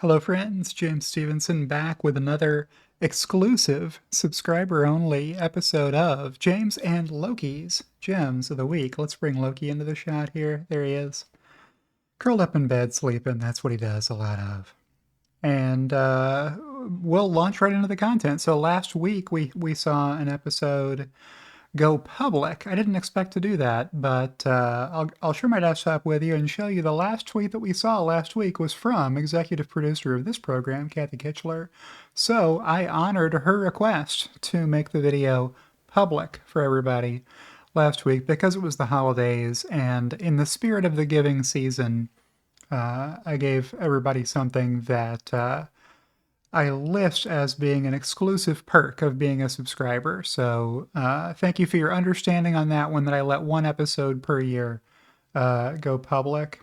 Hello, friends. James Stevenson back with another exclusive subscriber-only episode of James and Loki's Gems of the Week. Let's bring Loki into the shot here. There he is. Curled up in bed sleeping. That's what he does a lot of. And we'll launch right into the content. So last week we saw an episode go public. I didn't expect to do that, but I'll share my desktop with you and show you the last tweet that we saw last week was from executive producer of this program, Kathy Kitchler. So I honored her request to make the video public for everybody last week because it was the holidays, and in the spirit of the giving season, I gave everybody something that I list as being an exclusive perk of being a subscriber. So thank you for your understanding on that one, that I let one episode per year go public.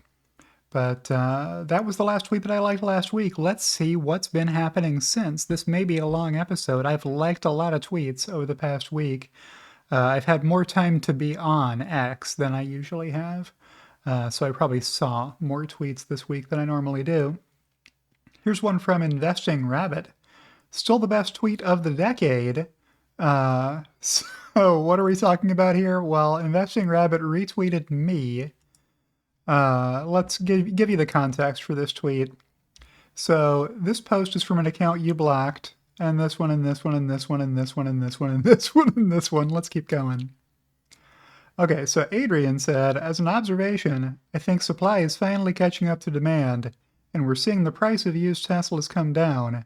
But that was the last tweet that I liked last week. Let's see what's been happening since. This may be a long episode. I've liked a lot of tweets over the past week. I've had more time to be on X than I usually have. So I probably saw more tweets this week than I normally do. Here's one from Investing Rabbit. Still the best tweet of the decade. So what are we talking about here? Well, Investing Rabbit retweeted me. Let's give you the context for this tweet. So this post is from an account you blocked, and this one, and this one, and this one, and this one, and this one, and this one, and this one. Let's keep going. Okay, so Adrian said, as an observation, I think supply is finally catching up to demand, and we're seeing the price of used Teslas come down.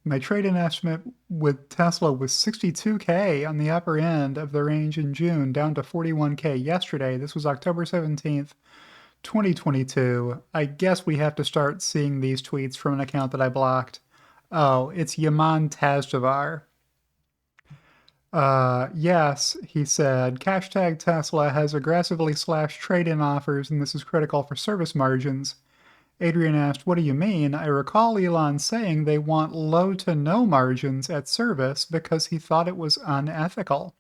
My trade-in estimate with Tesla was 62K on the upper end of the range in June, down to 41K yesterday. This was October 17th, 2022. I guess we have to start seeing these tweets from an account that I blocked. Oh, it's Yaman Tazdavar. Yes, he said, hashtag Tesla has aggressively slashed trade-in offers, and this is critical for service margins. Adrian asked, what do you mean? I recall Elon saying they want low to no margins at service because he thought it was unethical.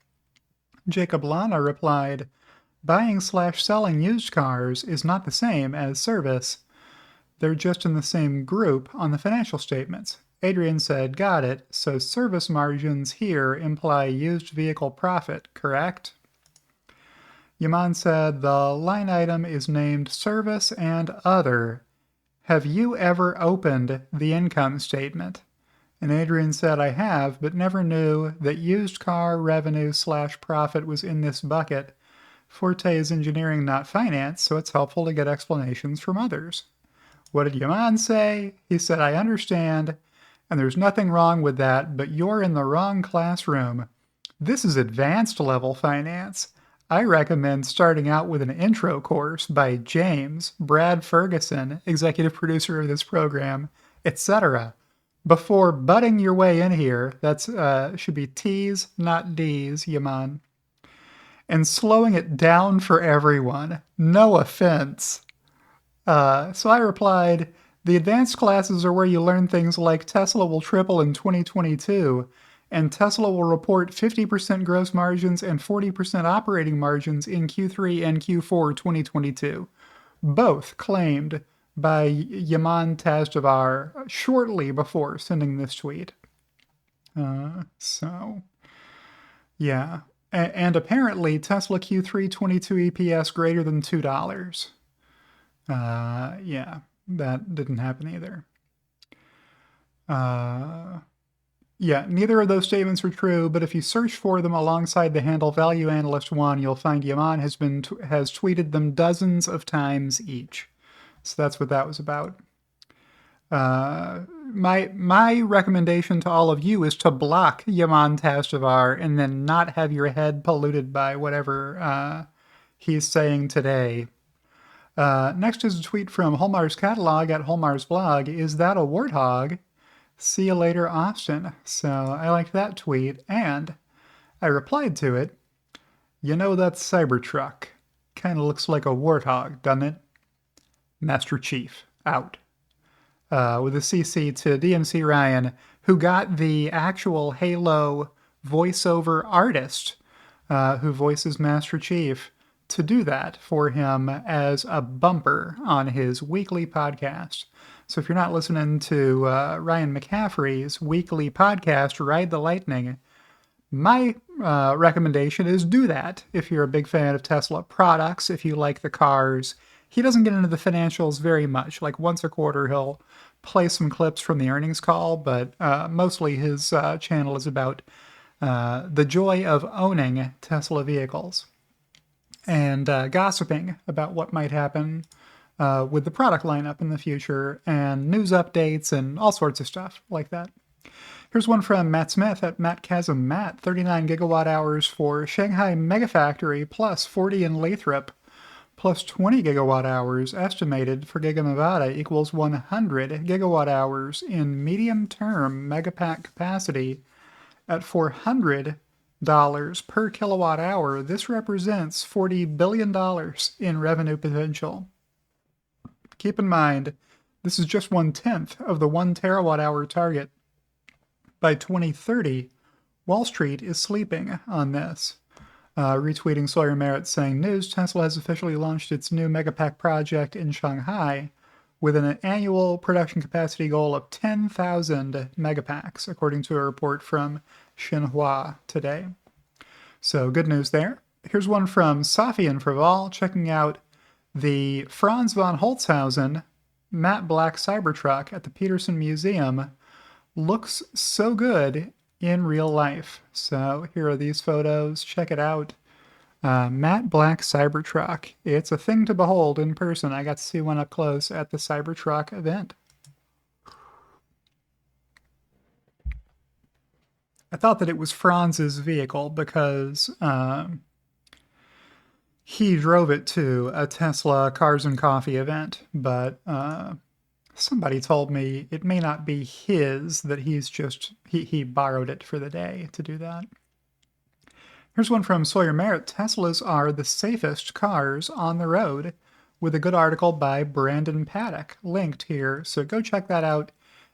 Jacob Lana replied, buying/selling used cars is not the same as service. They're just in the same group on the financial statements. Adrian said, got it. So service margins here imply used vehicle profit, correct? Yaman said, the line item is named service and other. Have you ever opened the income statement? And Adrian said, I have, but never knew that used car revenue/profit was in this bucket. Forte is engineering, not finance, so it's helpful to get explanations from others. What did Yaman say? He said, I understand, and there's nothing wrong with that, but you're in the wrong classroom. This is advanced level finance. I recommend starting out with an intro course by James, Brad Ferguson, executive producer of this program, etc. Before butting your way in here, that's should be T's, not D's, Yaman. And slowing it down for everyone. No offense. So I replied, the advanced classes are where you learn things like Tesla will triple in 2022, and Tesla will report 50% gross margins and 40% operating margins in Q3 and Q4 2022, both claimed by Yaman Tazdavar shortly before sending this tweet. Yeah. And apparently Tesla Q3 22 EPS greater than $2. Yeah, that didn't happen either. Yeah, neither of those statements are true, but if you search for them alongside the handle Value Analyst 1, you'll find Yaman has tweeted them dozens of times each. So that's what that was about. My recommendation to all of you is to block Yaman Tazdavar and then not have your head polluted by whatever he's saying today. Next is a tweet from Holmar's Catalog at Holmar's blog. Is that a warthog? See you later, Austin. So I liked that tweet, and I replied to it. You know that Cybertruck. Kind of looks like a warthog, doesn't it? Master Chief, out. With a CC to DMC Ryan, who got the actual Halo voiceover artist who voices Master Chief to do that for him as a bumper on his weekly podcast. So if you're not listening to Ryan McCaffrey's weekly podcast, Ride the Lightning, my recommendation is do that if you're a big fan of Tesla products, if you like the cars. He doesn't get into the financials very much. Like once a quarter, he'll play some clips from the earnings call, but mostly his channel is about the joy of owning Tesla vehicles and gossiping about what might happen with the product lineup in the future and news updates and all sorts of stuff like that. Here's one from Matt Smith at Matt Chasm Matt, 39 gigawatt hours for Shanghai Megafactory plus 40 in Lathrop plus 20 gigawatt hours estimated for Giga Nevada equals 100 gigawatt hours in medium-term megapack capacity at $400 per kilowatt hour. This represents $40 billion in revenue potential. Keep in mind, this is just 1/10 of the 1 terawatt hour target. By 2030, Wall Street is sleeping on this. Retweeting Sawyer Merritt saying, news, Tesla has officially launched its new Megapack project in Shanghai with an annual production capacity goal of 10,000 megapacks, according to a report from Xinhua today. So good news there. Here's one from Safi and Fraval, checking out the Franz von Holzhausen matte black Cybertruck at the Peterson Museum. Looks so good in real life. So here are these photos. Check it out. Matte black Cybertruck. It's a thing to behold in person. I got to see one up close at the Cybertruck event. I thought that it was Franz's vehicle because he drove it to a Tesla Cars and Coffee event, but somebody told me it may not be his, that he borrowed it for the day to do that. Here's one from Sawyer Merritt. Teslas are the safest cars on the road, with a good article by Brandon Paddock linked here. So go check that out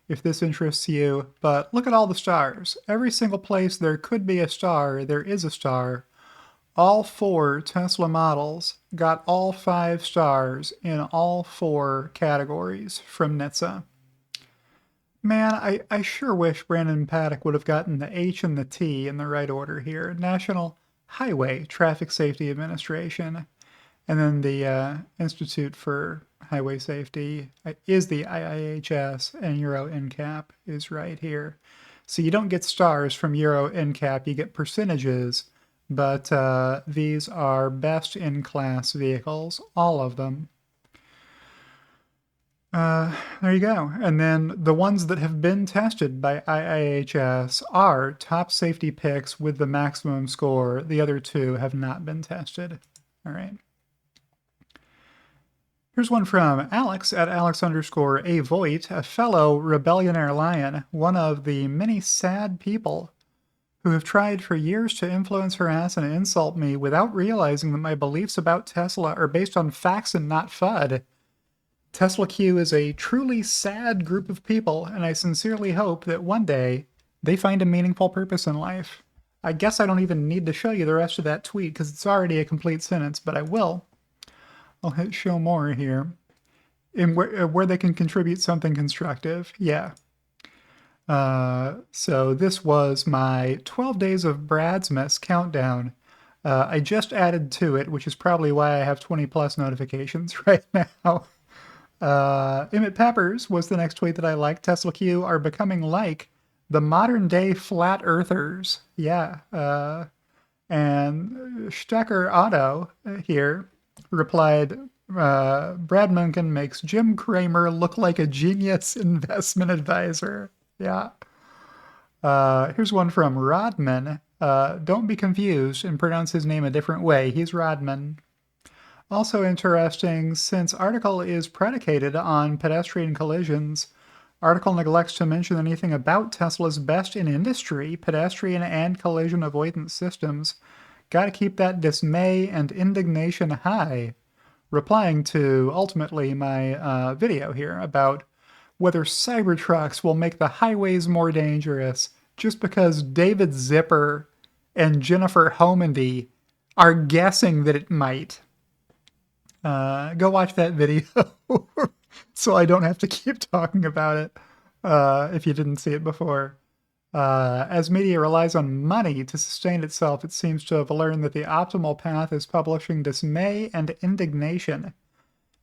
if this interests you. But look at all the stars. Every single place there could be a star, there is a star. All 4 Tesla models got all 5 stars in all 4 categories from NHTSA. Man, I sure wish Brandon Paddock would have gotten the H and the T in the right order here. National Highway Traffic Safety Administration. And then the Institute for Highway Safety is the IIHS, and Euro NCAP is right here. So you don't get stars from Euro NCAP, you get percentages, but these are best in class vehicles, all of them. There you go. And then the ones that have been tested by IIHS are top safety picks with the maximum score. The other 2 have not been tested. All right. Here's one from Alex at Alex_A_Voigt, a fellow Rebellionaire Lion, one of the many sad people who have tried for years to influence, harass, and insult me without realizing that my beliefs about Tesla are based on facts and not FUD. Tesla Q is a truly sad group of people, and I sincerely hope that one day they find a meaningful purpose in life. I guess I don't even need to show you the rest of that tweet because it's already a complete sentence, but I will. I'll hit show more here. In where they can contribute something constructive. Yeah. So this was my 12 days of Bradsmas countdown. I just added to it, which is probably why I have 20 plus notifications right now. Emmett Peppers was the next tweet that I liked. Tesla Q are becoming like the modern day flat earthers. Yeah. And Stecker Otto here replied, Brad Munkin makes Jim Cramer look like a genius investment advisor. Yeah. Here's one from Rodman. Don't be confused and pronounce his name a different way. He's Rodman. Also interesting, since article is predicated on pedestrian collisions, article neglects to mention anything about Tesla's best in industry, pedestrian and collision avoidance systems. Gotta keep that dismay and indignation high. Replying to, ultimately, my video here about whether Cybertrucks will make the highways more dangerous just because David Zipper and Jennifer Homendy are guessing that it might. Go watch that video. so I don't have to keep talking about it if you didn't see it before. As media relies on money to sustain itself, it seems to have learned that the optimal path is publishing dismay and indignation.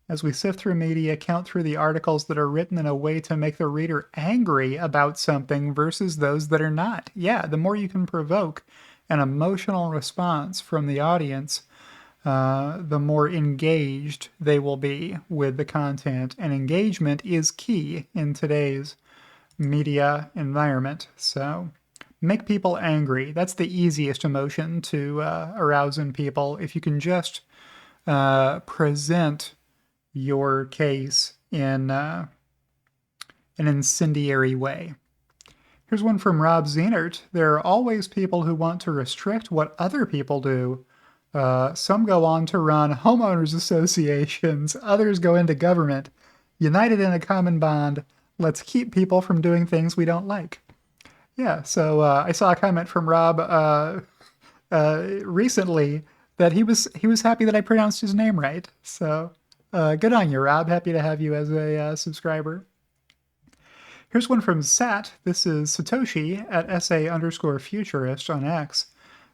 As we sift through media, count through the articles that are written in a way to make the reader angry about something versus those that are not. Yeah, the more you can provoke an emotional response from the audience, the more engaged they will be with the content. And engagement is key in today's media environment. So make people angry. That's the easiest emotion to arouse in people. If you can just present your case in an incendiary way. Here's one from Rob Zenert. There are always people who want to restrict what other people do. Some go on to run homeowners associations, others go into government. United in a common bond, let's keep people from doing things we don't like. Yeah, so I saw a comment from Rob recently that he was happy that I pronounced his name right. So good on you, Rob. Happy to have you as a subscriber. Here's one from Sat. This is Satoshi at SA_futurist on X.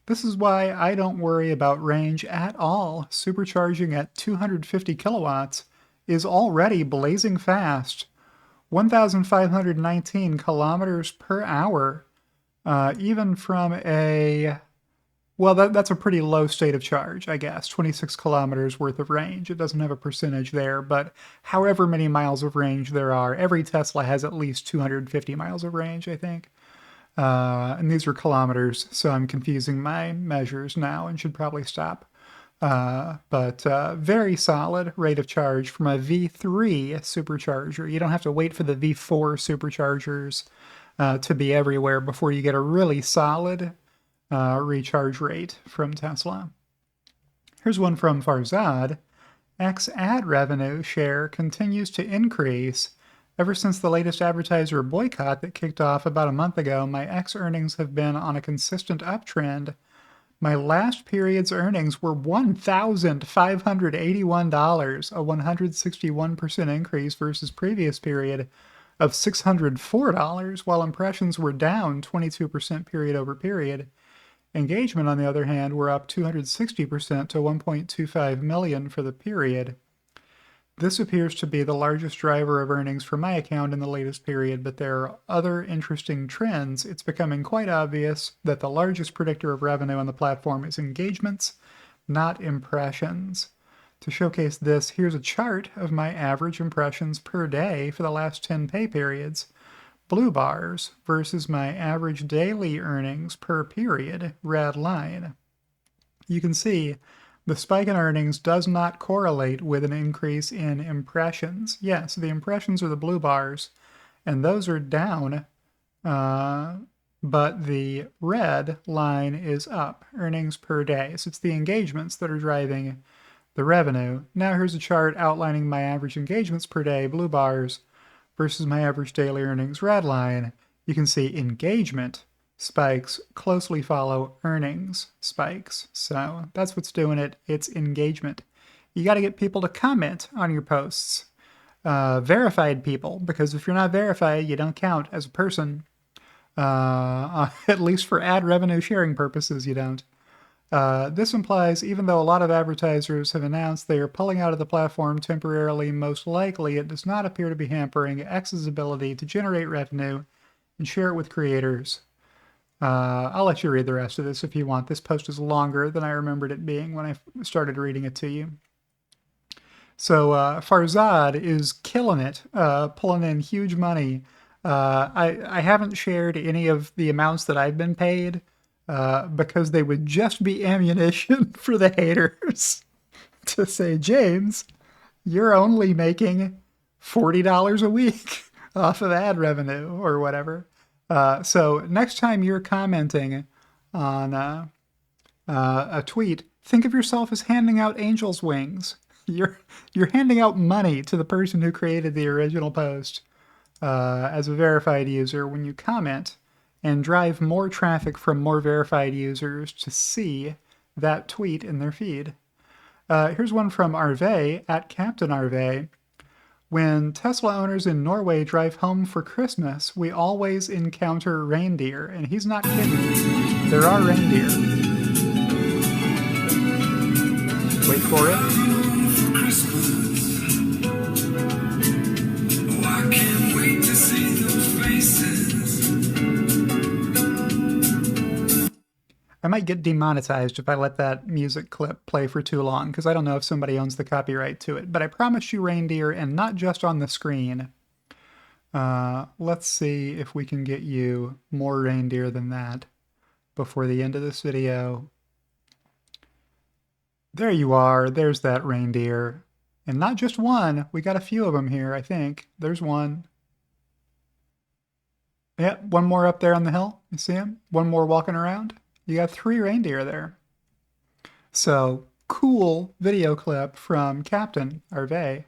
This is why I don't worry about range at all. Supercharging at 250 kilowatts is already blazing fast. 1,519 kilometers per hour, even from a, well, that's a pretty low state of charge, I guess. 26 kilometers worth of range. It doesn't have a percentage there, but however many miles of range there are, every Tesla has at least 250 miles of range, I think. And these are kilometers, so I'm confusing my measures now and should probably stop. But very solid rate of charge from a V3 supercharger. You don't have to wait for the V4 superchargers to be everywhere before you get a really solid recharge rate from Tesla. Here's one from Farzad. X ad revenue share continues to increase. Ever since the latest advertiser boycott that kicked off about a month ago, my X earnings have been on a consistent uptrend. My last period's earnings were $1,581, a 161% increase versus previous period of $604, while impressions were down 22% period over period. Engagement, on the other hand, were up 260% to 1.25 million for the period. This appears to be the largest driver of earnings for my account in the latest period, but there are other interesting trends. It's becoming quite obvious that the largest predictor of revenue on the platform is engagements, not impressions. To showcase this, here's a chart of my average impressions per day for the last 10 pay periods, blue bars, versus my average daily earnings per period, red line. You can see the spike in earnings does not correlate with an increase in impressions. Yes, the impressions are the blue bars, and those are down, but the red line is up, earnings per day. So it's the engagements that are driving the revenue. Now here's a chart outlining my average engagements per day, blue bars, versus my average daily earnings, red line. You can see engagement spikes closely follow earnings spikes. So that's what's doing it. It's engagement. You got to get people to comment on your posts. Verified people, because if you're not verified, you don't count as a person. At least for ad revenue sharing purposes, you don't. This implies, even though a lot of advertisers have announced they are pulling out of the platform temporarily, most likely it does not appear to be hampering X's ability to generate revenue and share it with creators. I'll let you read the rest of this if you want. This post is longer than I remembered it being when I started reading it to you. So Farzad is killing it, pulling in huge money. I haven't shared any of the amounts that I've been paid because they would just be ammunition for the haters to say, James, you're only making $40 a week off of ad revenue or whatever. So next time you're commenting on a tweet, think of yourself as handing out angel's wings. You're handing out money to the person who created the original post as a verified user when you comment and drive more traffic from more verified users to see that tweet in their feed. Here's one from Arve at Captain Arve. When Tesla owners in Norway drive home for Christmas, we always encounter reindeer. And he's not kidding. There are reindeer. Wait for it. I might get demonetized if I let that music clip play for too long, because I don't know if somebody owns the copyright to it. But I promise you reindeer, and not just on the screen. Let's see if we can get you more reindeer than that before the end of this video. There you are. There's that reindeer. And not just one. We got a few of them here, I think. There's one. Yeah, one more up there on the hill. You see him? One more walking around. You got 3 reindeer there. So, cool video clip from Captain Arve.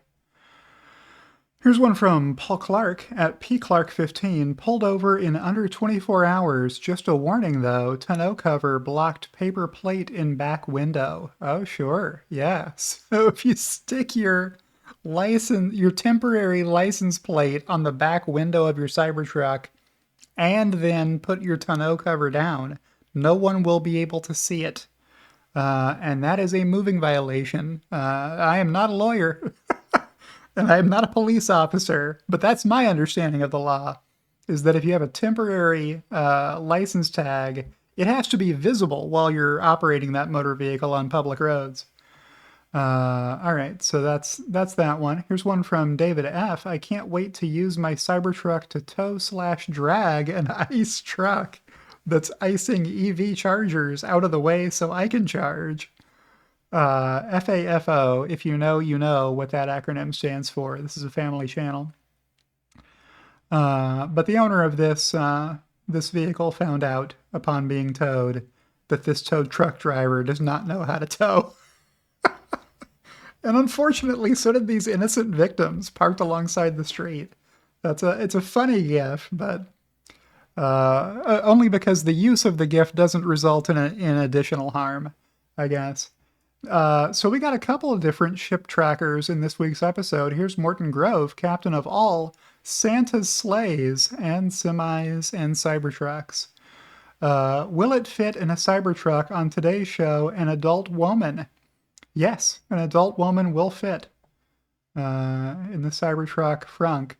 Here's one from Paul Clark at pclark15. Pulled over in under 24 hours. Just a warning though, tonneau cover blocked paper plate in back window. Oh, sure. Yeah. So if you stick your temporary license plate on the back window of your Cybertruck and then put your tonneau cover down, no one will be able to see it. And that is a moving violation. I am not a lawyer. And I'm not a police officer, but that's my understanding of the law, is that if you have a temporary license tag, it has to be visible while you're operating that motor vehicle on public roads. All right, so that's that one. Here's one from David F. I can't wait to use my Cybertruck to tow/drag an ice truck that's icing EV chargers out of the way so I can charge. FAFO, if you know, you know what that acronym stands for. This is a family channel. But the owner of this vehicle found out upon being towed that this tow truck driver does not know how to tow. And unfortunately, so did these innocent victims parked alongside the street. It's a funny gif, but only because the use of the gif doesn't result in additional harm, I guess. So we got a couple of different ship trackers in this week's episode. Here's Morton Grove, captain of all Santa's sleighs and semis and Cybertrucks. Will it fit in a Cybertruck on today's show, an adult woman? Yes, an adult woman will fit in the Cybertruck frunk.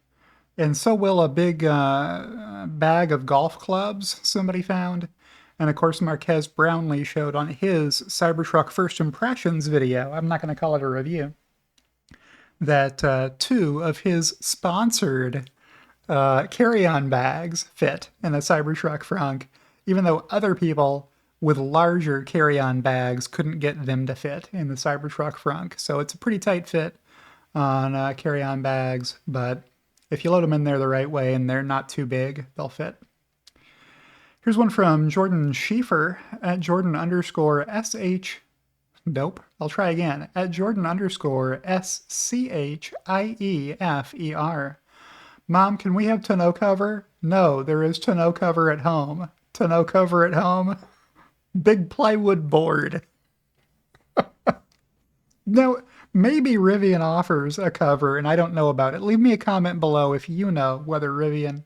And so will a big bag of golf clubs somebody found. And of course, Marquez Brownlee showed on his Cybertruck First Impressions video, I'm not going to call it a review, that 2 of his sponsored carry-on bags fit in a Cybertruck frunk, even though other people with larger carry-on bags couldn't get them to fit in the Cybertruck frunk. So it's a pretty tight fit on carry-on bags, but if you load them in there the right way and they're not too big, they'll fit. Here's one from Jordan Schieffer at Jordan_SH. Nope. I'll try again. At Jordan_SCHIEFER. Mom, can we have tonneau cover? No, there is tonneau cover at home. Tonneau cover at home? Big plywood board. Now, maybe Rivian offers a cover and I don't know about it. Leave me a comment below if you know whether Rivian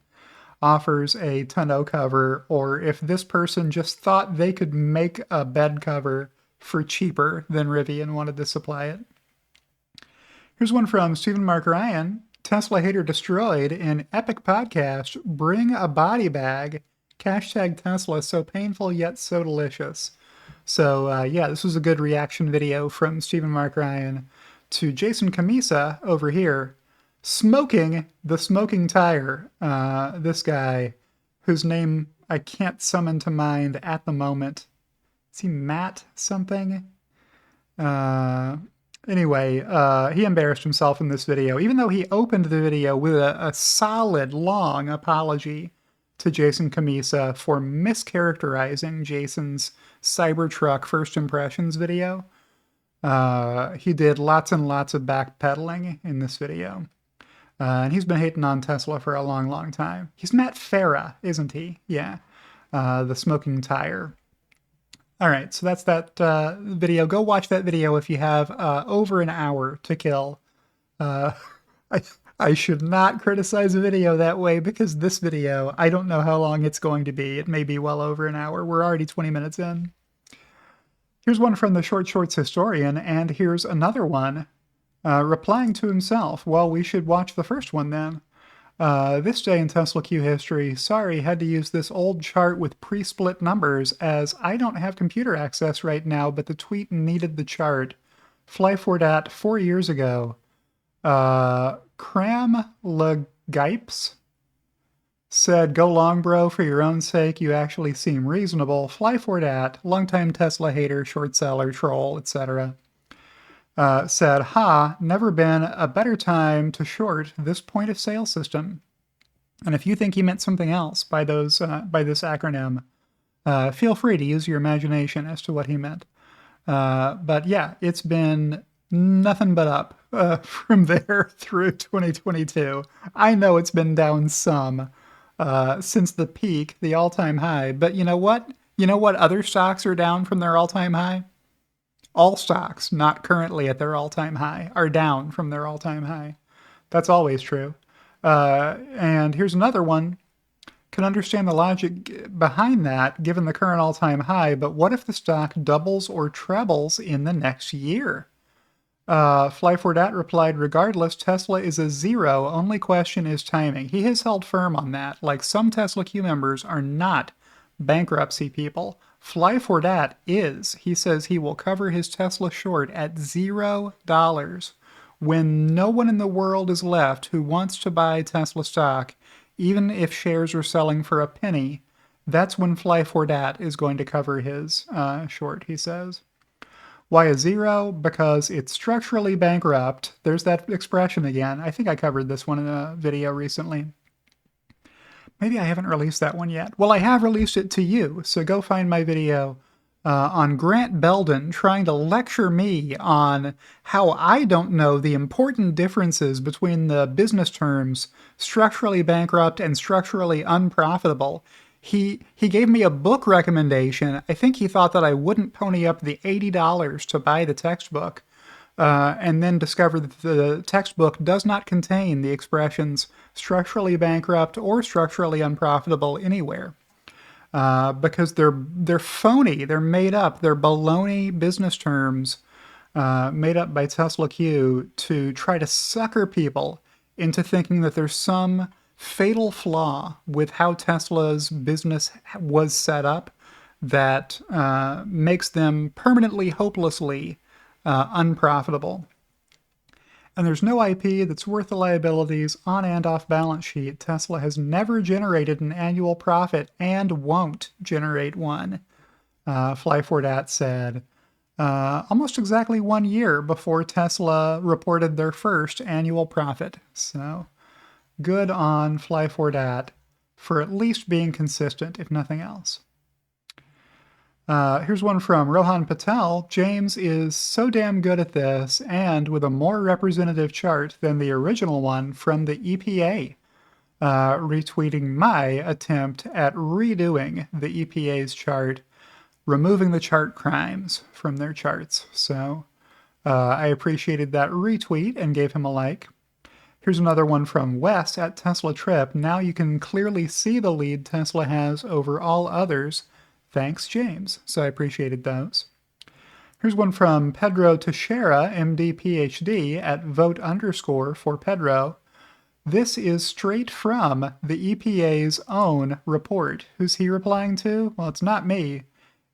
offers a tonneau cover, or if this person just thought they could make a bed cover for cheaper than Rivian wanted to supply it. Here's one from Stephen Mark Ryan. Tesla hater destroyed in epic podcast. Bring a body bag. Hashtag Tesla so painful yet so delicious. So yeah, this was a good reaction video from Stephen Mark Ryan to Jason Camisa over here. Smoking the smoking tire. This guy, whose name I can't summon to mind at the moment. Is he Matt something? Anyway, he embarrassed himself in this video, even though he opened the video with a solid, long apology to Jason Camisa for mischaracterizing Jason's Cybertruck First Impressions video. He did lots and lots of backpedaling in this video. And he's been hating on Tesla for a long, long time. He's Matt Farah, isn't he? Yeah. The smoking tire. All right, so that's that video. Go watch that video if you have over an hour to kill. I I should not criticize a video that way because this video, I don't know how long it's going to be. It may be well over an hour. We're already 20 minutes in. Here's one from the Short Shorts historian, and here's another one replying to himself. Well, we should watch the first one then. This day in Tesla Q history, sorry, had to use this old chart with pre-split numbers as I don't have computer access right now, but the tweet needed the chart. Flyfordat 4 years ago. Cram Legipes said, go long, bro, for your own sake. You actually seem reasonable. Flyfordat, longtime Tesla hater, short seller, troll, etc. Said, ha, never been a better time to short this point of sale system. And if you think he meant something else by this acronym, feel free to use your imagination as to what he meant. But yeah, it's been nothing but up from there through 2022. I know it's been down some since the peak, the all-time high. But you know what? You know what other stocks are down from their all-time high? All stocks not currently at their all-time high are down from their all-time high. That's always true. And here's another one. Can understand the logic behind that given the current all-time high, but what if the stock doubles or trebles in the next year? Fly4Dat replied, regardless, Tesla is a zero. Only question is timing. He has held firm on that. Like some Tesla Q members are not bankruptcy people. Fly4Dat is. He says he will cover his Tesla short at $0 when no one in the world is left who wants to buy Tesla stock, even if shares are selling for a penny. That's when Fly4Dat is going to cover his short, he says. Why a zero? Because it's structurally bankrupt. There's that expression again. I think I covered this one in a video recently. Maybe I haven't released that one yet. Well, I have released it to you, so go find my video on Grant Belden trying to lecture me on how I don't know the important differences between the business terms structurally bankrupt and structurally unprofitable. He gave me a book recommendation. I think he thought that I wouldn't pony up the $80 to buy the textbook, and then discovered that the textbook does not contain the expressions structurally bankrupt or structurally unprofitable anywhere. Because they're phony, they're made up, they're baloney business terms made up by Tesla Q to try to sucker people into thinking that there's some fatal flaw with how Tesla's business was set up that makes them permanently, hopelessly unprofitable. And there's no IP that's worth the liabilities on and off balance sheet. Tesla has never generated an annual profit and won't generate one. Fly4Dat said, almost exactly 1 year before Tesla reported their first annual profit. So good on Fly4Dat for at least being consistent, if nothing else. Here's one from Rohan Patel. James is so damn good at this, and with a more representative chart than the original one from the EPA, retweeting my attempt at redoing the EPA's chart, removing the chart crimes from their charts. So I appreciated that retweet and gave him a like. Here's another one from Wes at Tesla Trip. Now you can clearly see the lead Tesla has over all others. Thanks, James. So I appreciated those. Here's one from Pedro Teixeira, MD, PhD, at vote_ for Pedro. This is straight from the EPA's own report. Who's he replying to? Well, it's not me.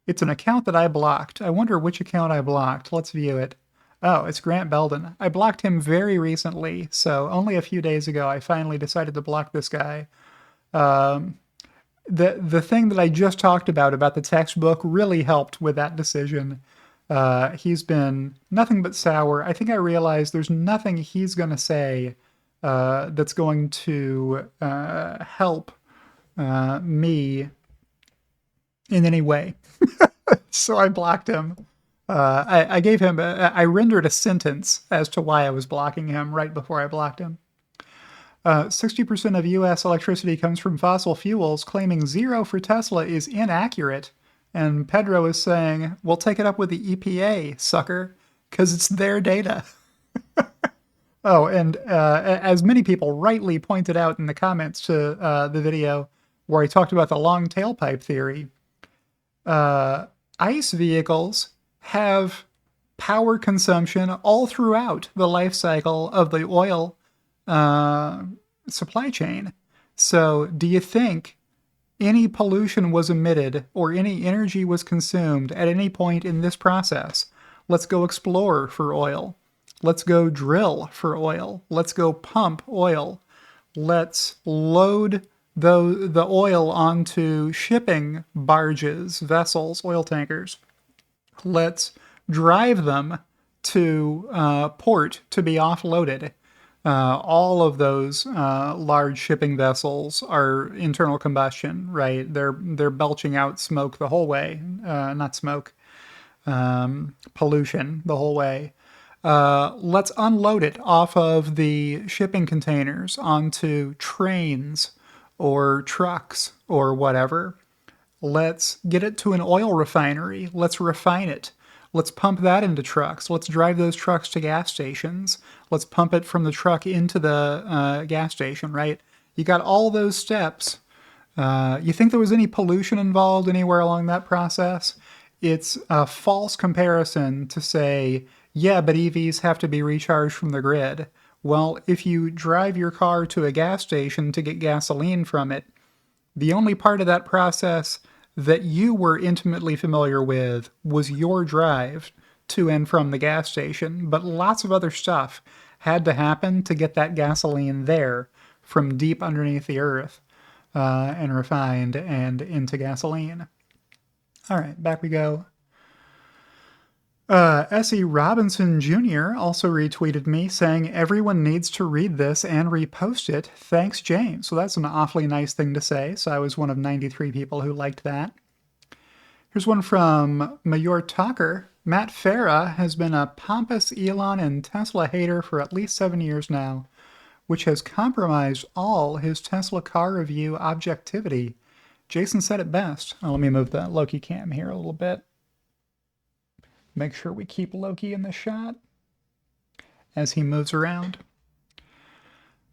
It's an account that I blocked. I wonder which account I blocked. Let's view it. Oh, it's Grant Belden. I blocked him very recently, so only a few days ago I finally decided to block this guy. The thing that I just talked about the textbook really helped with that decision. He's been nothing but sour. I think I realized there's nothing he's going to say that's going to help me in any way. So I blocked him. I gave him, I rendered a sentence as to why I was blocking him right before I blocked him. 60% of U.S. electricity comes from fossil fuels. Claiming zero for Tesla is inaccurate. And Pedro is saying, well, take it up with the EPA, sucker, because it's their data. Oh, and as many people rightly pointed out in the comments to the video where I talked about the long tailpipe theory, uh, ICE vehicles have power consumption all throughout the life cycle of the oil uh, supply chain. So, do you think any pollution was emitted or any energy was consumed at any point in this process? Let's go explore for oil. Let's go drill for oil. Let's go pump oil. Let's load the oil onto shipping barges, vessels, oil tankers. Let's drive them to port to be offloaded. All of those large shipping vessels are internal combustion, right? They're belching out smoke the whole way, not smoke, pollution the whole way. Let's unload it off of the shipping containers onto trains or trucks or whatever. Let's get it to an oil refinery. Let's refine it. Let's pump that into trucks. Let's drive those trucks to gas stations. Let's pump it from the truck into the gas station, right? You got all those steps. You think there was any pollution involved anywhere along that process? It's a false comparison to say, yeah, but EVs have to be recharged from the grid. Well, if you drive your car to a gas station to get gasoline from it, the only part of that process that you were intimately familiar with was your drive to and from the gas station, but lots of other stuff had to happen to get that gasoline there from deep underneath the earth and refined and into gasoline. All right, back we go. S.E. Robinson Jr. also retweeted me saying, everyone needs to read this and repost it. Thanks, James. So that's an awfully nice thing to say. So I was one of 93 people who liked that. Here's one from Mayor Tucker. Matt Farah has been a pompous Elon and Tesla hater for at least 7 years now, which has compromised all his Tesla car review objectivity. Jason said it best. Oh, let me move the Loki cam here a little bit. Make sure we keep Loki in the shot as he moves around.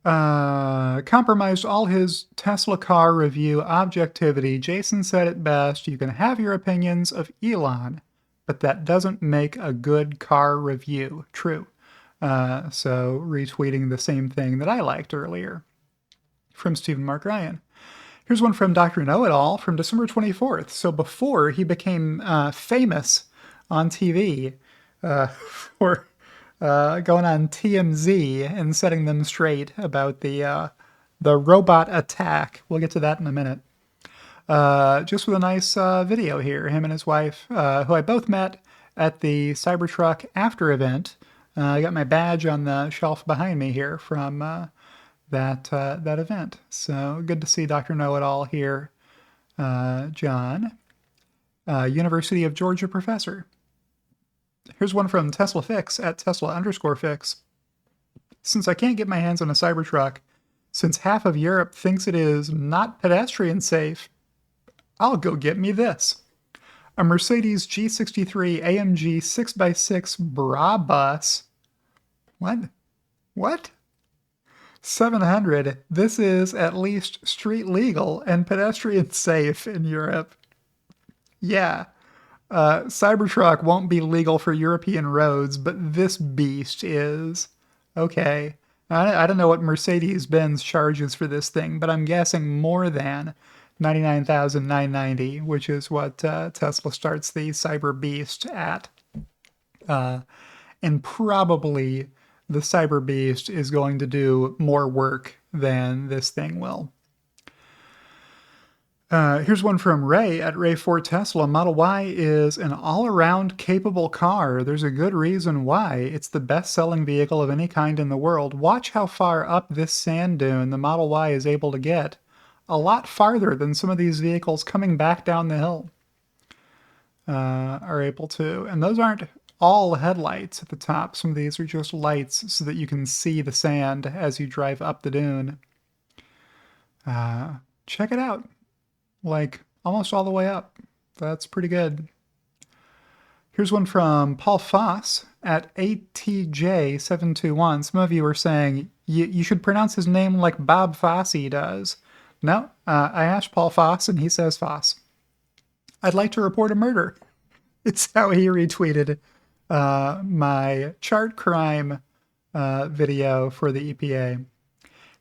Compromised all his Tesla car review objectivity. Jason said it best. You can have your opinions of Elon, but that doesn't make a good car review. True. So retweeting the same thing that I liked earlier from Stephen Mark Ryan. Here's one from Dr. Know-It-All from December 24th. So before he became famous on TV for going on TMZ and setting them straight about the robot attack. We'll get to that in a minute. Just with a nice video here, him and his wife, who I both met at the Cybertruck after event. I got my badge on the shelf behind me here from that event. So good to see Dr. Know-It-All here, John, University of Georgia professor. Here's one from Tesla Fix at Tesla_Fix. Since I can't get my hands on a Cybertruck, since half of Europe thinks it is not pedestrian safe, I'll go get me this. A Mercedes G63 AMG 6x6 Brabus. What? 700. This is at least street legal and pedestrian safe in Europe. Yeah. Cybertruck won't be legal for European roads, but this beast is. Okay. I don't know what Mercedes-Benz charges for this thing, but I'm guessing more than $99,990, which is what Tesla starts the Cyber Beast at. And probably the Cyber Beast is going to do more work than this thing will. Here's one from Ray at Ray4Tesla. Model Y is an all-around capable car. There's a good reason why. It's the best-selling vehicle of any kind in the world. Watch how far up this sand dune the Model Y is able to get. A lot farther than some of these vehicles coming back down the hill are able to. And those aren't all headlights at the top. Some of these are just lights so that you can see the sand as you drive up the dune. Check it out. Like almost all the way up. That's pretty good. Here's one from Paul Foss at ATJ721. Some of you are saying you should pronounce his name like Bob Fosse does. No, I asked Paul Foss and he says Foss. I'd like to report a murder. It's how he retweeted my chart crime video for the EPA.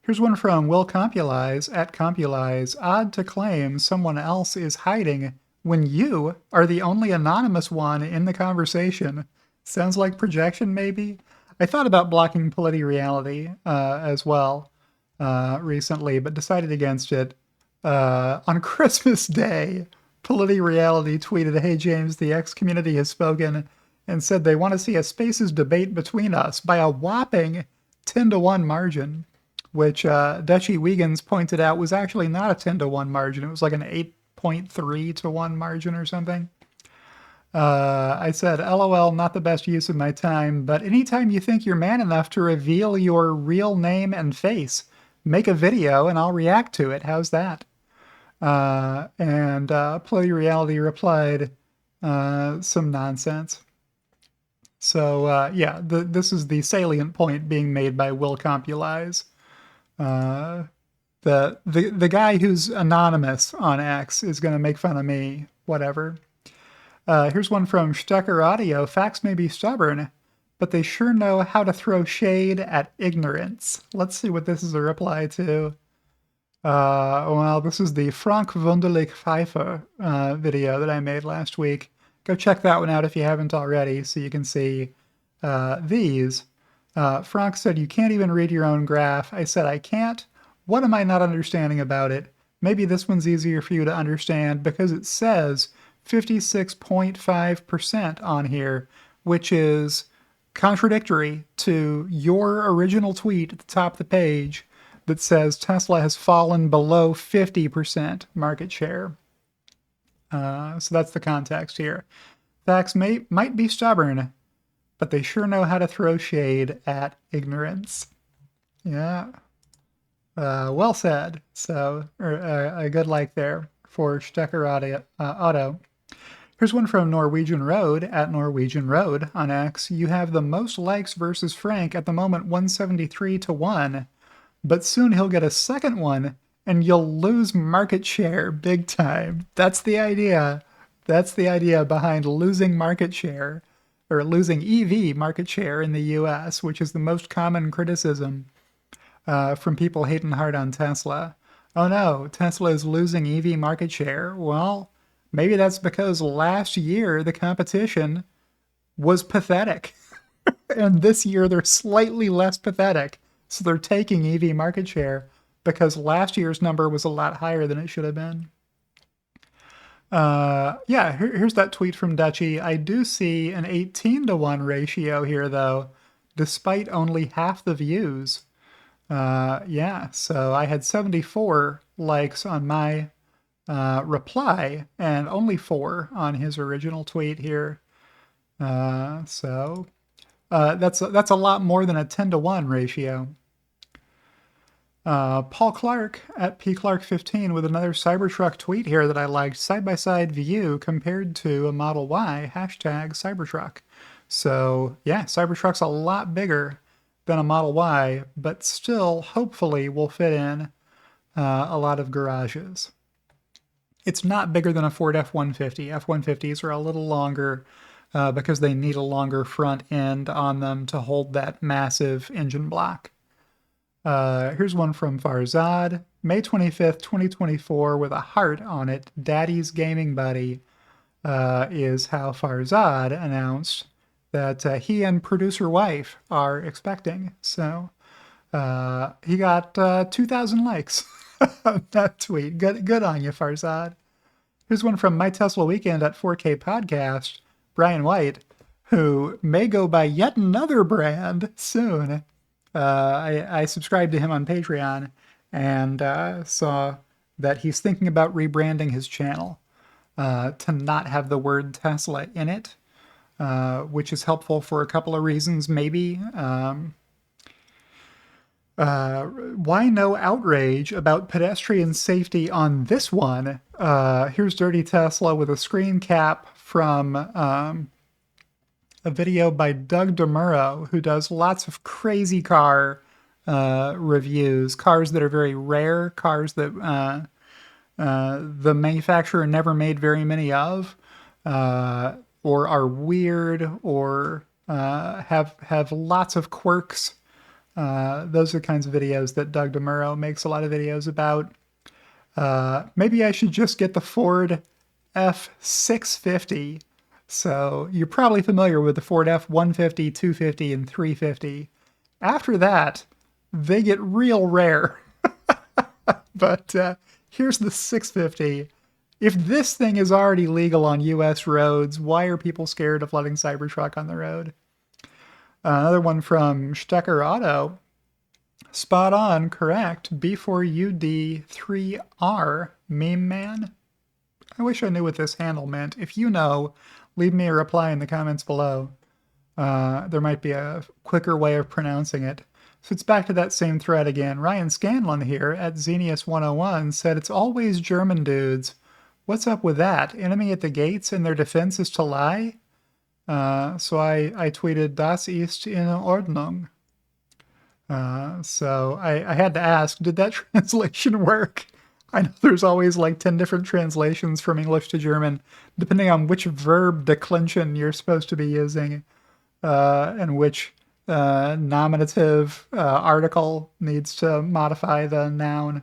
Here's one from Will Compulize at Compulize. Odd to claim someone else is hiding when you are the only anonymous one in the conversation. Sounds like projection, maybe? I thought about blocking Reality as well recently, but decided against it. On Christmas Day, Reality tweeted, "Hey James, the X community has spoken and said they want to see a spaces debate between us by a whopping 10-to-1 margin," which Dutchy Wiegans pointed out was actually not a 10-to-1 margin. It was like an 8.3-to-1 margin or something. I said, LOL, not the best use of my time, but anytime you think you're man enough to reveal your real name and face, make a video and I'll react to it. How's that? And Play Reality replied, some nonsense. So yeah, this is the salient point being made by Will Compulize. The guy who's anonymous on X is going to make fun of me, whatever. Here's one from Stucker Audio. Facts may be stubborn, but they sure know how to throw shade at ignorance. Let's see what this is a reply to. Well, this is the Frank Wunderlich Pfeiffer video that I made last week. Go check that one out if you haven't already, so you can see these. Frank said, "You can't even read your own graph." I said, "I can't. What am I not understanding about it? Maybe this one's easier for you to understand because it says 56.5% on here, which is contradictory to your original tweet at the top of the page that says Tesla has fallen below 50% market share." So that's the context here. Facts might be stubborn, but they sure know how to throw shade at ignorance. Yeah. Well said. So a good like there for Stecker Auto. Here's one from Norwegian Road at Norwegian Road on X. You have the most likes versus Frank at the moment, 173-to-1, but soon he'll get a second one and you'll lose market share big time. That's the idea. That's the idea behind losing market share, or losing EV market share in the US, which is the most common criticism from people hating hard on Tesla. Oh no, Tesla is losing EV market share. Well, maybe that's because last year the competition was pathetic. And this year they're slightly less pathetic. So they're taking EV market share because last year's number was a lot higher than it should have been. Yeah, here's that tweet from Dutchy. I do see an 18-to-1 ratio here, though, despite only half the views. Yeah, so I had 74 likes on my reply and only 4 on his original tweet here. So that's a lot more than a 10-to-1 ratio. Paul Clark at pclark15 with another Cybertruck tweet here that I liked. Side-by-side view compared to a Model Y, hashtag Cybertruck. So yeah, Cybertruck's a lot bigger than a Model Y, but still hopefully will fit in a lot of garages. It's not bigger than a Ford F-150. F-150s are a little longer because they need a longer front end on them to hold that massive engine block. Here's one from Farzad. May 25th, 2024 with a heart on it. Daddy's Gaming Buddy is how Farzad announced that he and producer wife are expecting. So he got 2,000 likes on that tweet. Good on you, Farzad. Here's one from My Tesla Weekend at 4K Podcast. Brian White, who may go by yet another brand soon. I subscribed to him on Patreon and saw that he's thinking about rebranding his channel to not have the word Tesla in it, which is helpful for a couple of reasons. Maybe why no outrage about pedestrian safety on this one? Here's Dirty Tesla with a screen cap from a video by Doug DeMuro, who does lots of crazy car reviews, cars that are very rare, cars that the manufacturer never made very many of, or are weird, or have lots of quirks. Those are the kinds of videos that Doug DeMuro makes a lot of videos about. Maybe I should just get the Ford F650. So you're probably familiar with the Ford F150, 250, and 350. After that, they get real rare. But here's the 650. If this thing is already legal on US roads, why are people scared of letting Cybertruck on the road? Another one from Stecker Auto. Spot on, correct. B4UD3R, meme man? I wish I knew what this handle meant. If you know, leave me a reply in the comments below. There might be a quicker way of pronouncing it. So it's back to that same thread again. Ryan Scanlon here at Xenius101 said it's always German dudes. What's up with that? Enemy at the gates and their defense is to lie? So I tweeted, Das ist in Ordnung. So I had to ask, did that translation work? I know there's always like 10 different translations from English to German, depending on which verb declension you're supposed to be using, and which nominative article needs to modify the noun.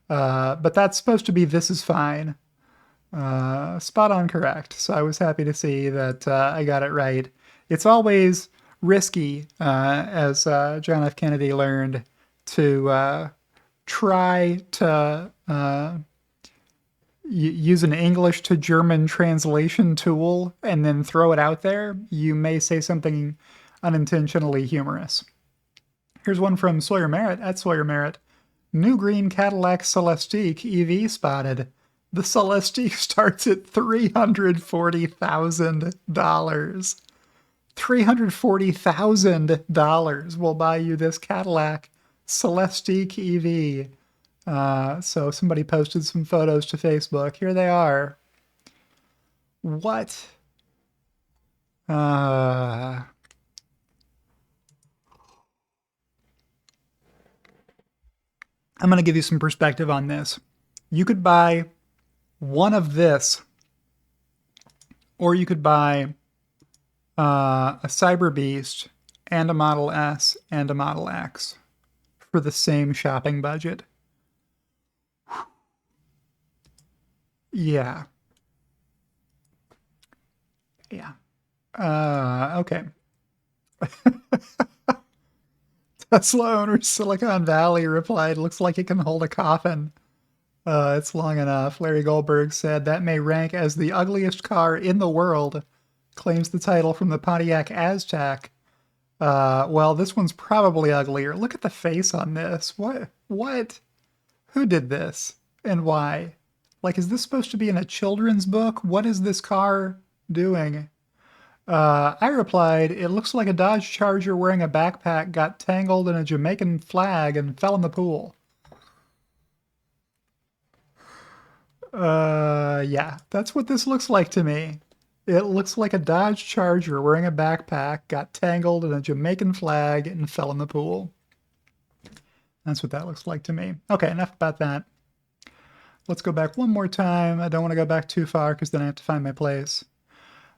But that's supposed to be this is fine. Spot on correct. So I was happy to see that I got it right. It's always risky, as John F. Kennedy learned, to try to use an English to German translation tool and then throw it out there. You may say something unintentionally humorous. Here's one from Sawyer Merritt at Sawyer Merritt. New green Cadillac Celestiq EV spotted. The Celestiq starts at $340,000. $340,000 will buy you this Cadillac Celestiq EV. So somebody posted some photos to Facebook. Here they are. What? I'm going to give you some perspective on this. You could buy one of this, or you could buy a Cyber Beast and a Model S and a Model X for the same shopping budget. Yeah. Yeah. Okay. Tesla owner Silicon Valley replied, looks like it can hold a coffin. It's long enough. Larry Goldberg said that may rank as the ugliest car in the world. Claims the title from the Pontiac Aztek. Well, this one's probably uglier. Look at the face on this. What? Who did this? And why? Like, is this supposed to be in a children's book? What is this car doing? I replied, it looks like a Dodge Charger wearing a backpack got tangled in a Jamaican flag and fell in the pool. Yeah, that's what this looks like to me. It looks like a Dodge Charger wearing a backpack got tangled in a Jamaican flag and fell in the pool. That's what that looks like to me. Okay, enough about that. Let's go back one more time. I don't want to go back too far because then I have to find my place.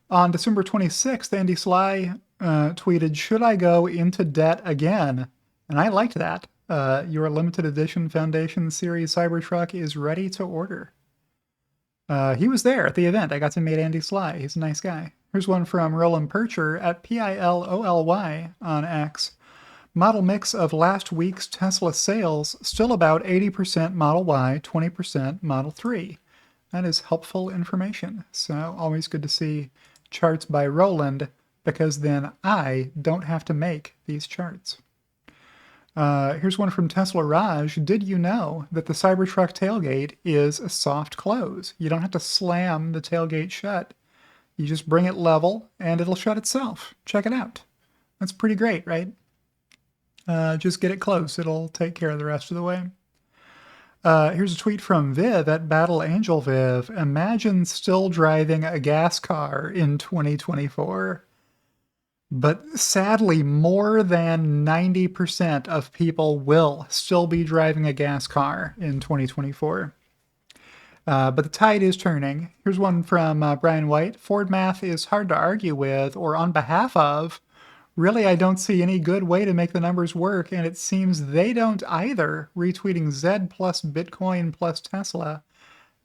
On December 26th, Andy Sly tweeted, should I go into debt again? And I liked that. Your limited edition Foundation Series Cybertruck is ready to order. He was there at the event. I got to meet Andy Sly. He's a nice guy. Here's one from Roland Percher at PILOLY on X. Model mix of last week's Tesla sales, still about 80% Model Y, 20% Model 3. That is helpful information. So always good to see charts by Roland, because then I don't have to make these charts. Here's one from Tesla Raj. Did you know that the Cybertruck tailgate is a soft close? You don't have to slam the tailgate shut. You just bring it level and it'll shut itself. Check it out. That's pretty great, right? Just get it close. It'll take care of the rest of the way. Here's a tweet from Viv at Battle Angel Viv. Imagine still driving a gas car in 2024. But sadly, more than 90% of people will still be driving a gas car in 2024. But the tide is turning. Here's one from Brian White. Ford math is hard to argue with or on behalf of. Really, I don't see any good way to make the numbers work, and it seems they don't either. Retweeting Z plus Bitcoin plus Tesla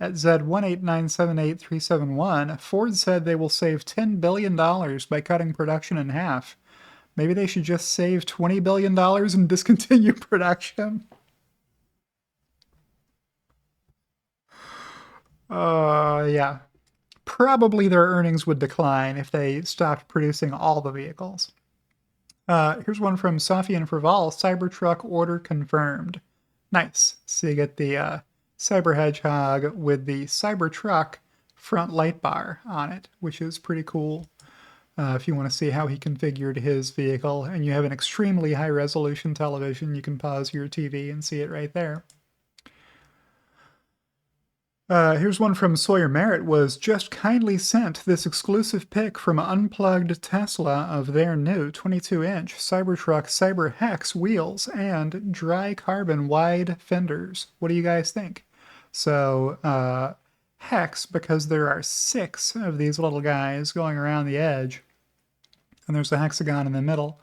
at Z1897837. Ford said they will save $10 billion by cutting production in half. Maybe they should just save $20 billion and discontinue production. Yeah. Probably their earnings would decline if they stopped producing all the vehicles. Here's one from Safi and Fraval. Cybertruck order confirmed. Nice. So you get the Cyber Hedgehog with the Cybertruck front light bar on it, which is pretty cool. If you want to see how he configured his vehicle and you have an extremely high resolution television, you can pause your TV and see it right there. Here's one from Sawyer Merritt. Was just kindly sent this exclusive pic from Unplugged Tesla of their new 22-inch Cybertruck Cyber Hex wheels and dry carbon wide fenders. What do you guys think? So, Hex, because there are 6 of these little guys going around the edge, and there's a hexagon in the middle.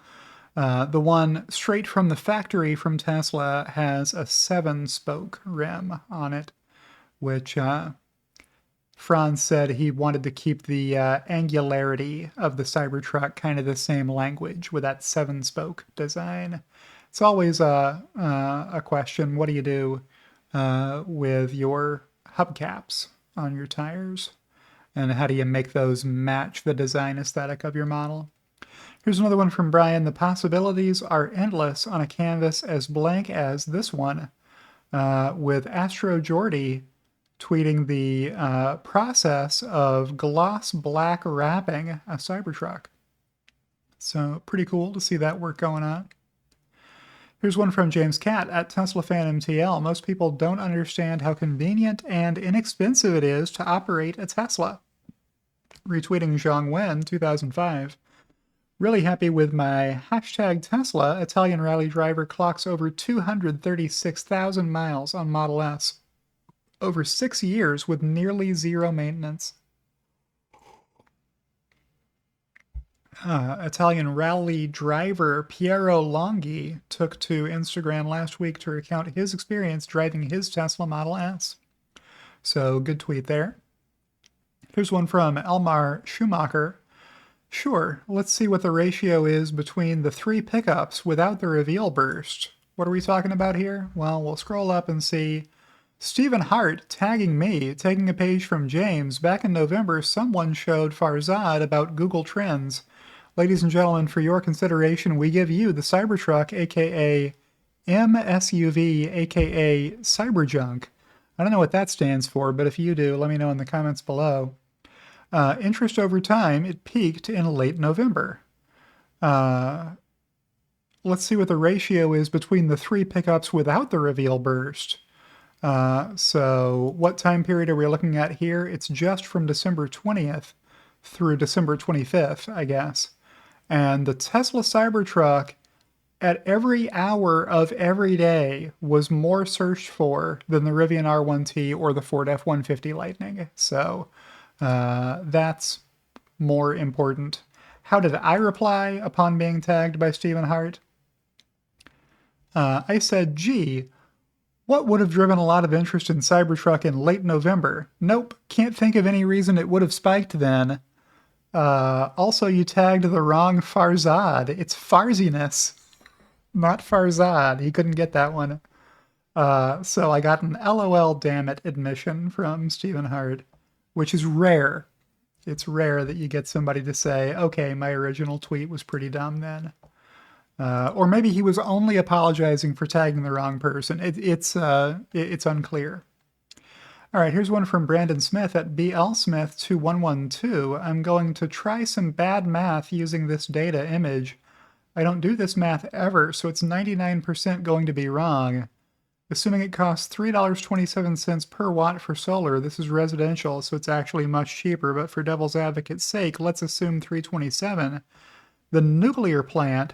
The one straight from the factory from Tesla has a 7-spoke rim on it, which Franz said he wanted to keep the angularity of the Cybertruck kind of the same language with that 7-spoke design. It's always a question. What do you do with your hubcaps on your tires? And how do you make those match the design aesthetic of your model? Here's another one from Brian. The possibilities are endless on a canvas as blank as this one, with Astro Jordy tweeting the process of gloss black wrapping a Cybertruck. So pretty cool to see that work going on. Here's one from James Catt at Tesla Fan MTL. Most people don't understand how convenient and inexpensive it is to operate a Tesla. Retweeting Zhang Wen, 2005. Really happy with my #Tesla. Italian rally driver clocks over 236,000 miles on Model S. Over 6 years with nearly zero maintenance. Italian rally driver Piero Longhi took to Instagram last week to recount his experience driving his Tesla Model S. So, good tweet there. Here's one from Elmar Schumacher. Sure, let's see what the ratio is between the 3 pickups without the reveal burst. What are we talking about here? Well, we'll scroll up and see Stephen Hart tagging me, taking a page from James. Back in November, someone showed Farzad about Google Trends. Ladies and gentlemen, for your consideration, we give you the Cybertruck, aka MSUV, aka Cyberjunk. I don't know what that stands for, but if you do, let me know in the comments below. Interest over time, it peaked in late November. Let's see what the ratio is between the 3 pickups without the reveal burst. So what time period are we looking at here? It's just from December 20th through December 25th, I guess. And the Tesla Cybertruck at every hour of every day was more searched for than the Rivian R1T or the Ford F-150 Lightning. So that's more important. How did I reply upon being tagged by Stephen Hart? I said, gee, what would have driven a lot of interest in Cybertruck in late November? Nope, can't think of any reason it would have spiked then. Also, you tagged the wrong Farzad. It's Farziness, not Farzad. He couldn't get that one. So I got an LOL damn it admission from Stephen Hart, which is rare. It's rare that you get somebody to say, okay, my original tweet was pretty dumb then. Or maybe he was only apologizing for tagging the wrong person. It's unclear. All right, here's one from Brandon Smith at BLSmith2112. I'm going to try some bad math using this data image. I don't do this math ever, so it's 99% going to be wrong. Assuming it costs $3.27 per watt for solar, this is residential, so it's actually much cheaper, but for devil's advocate's sake, let's assume $3.27. The nuclear plant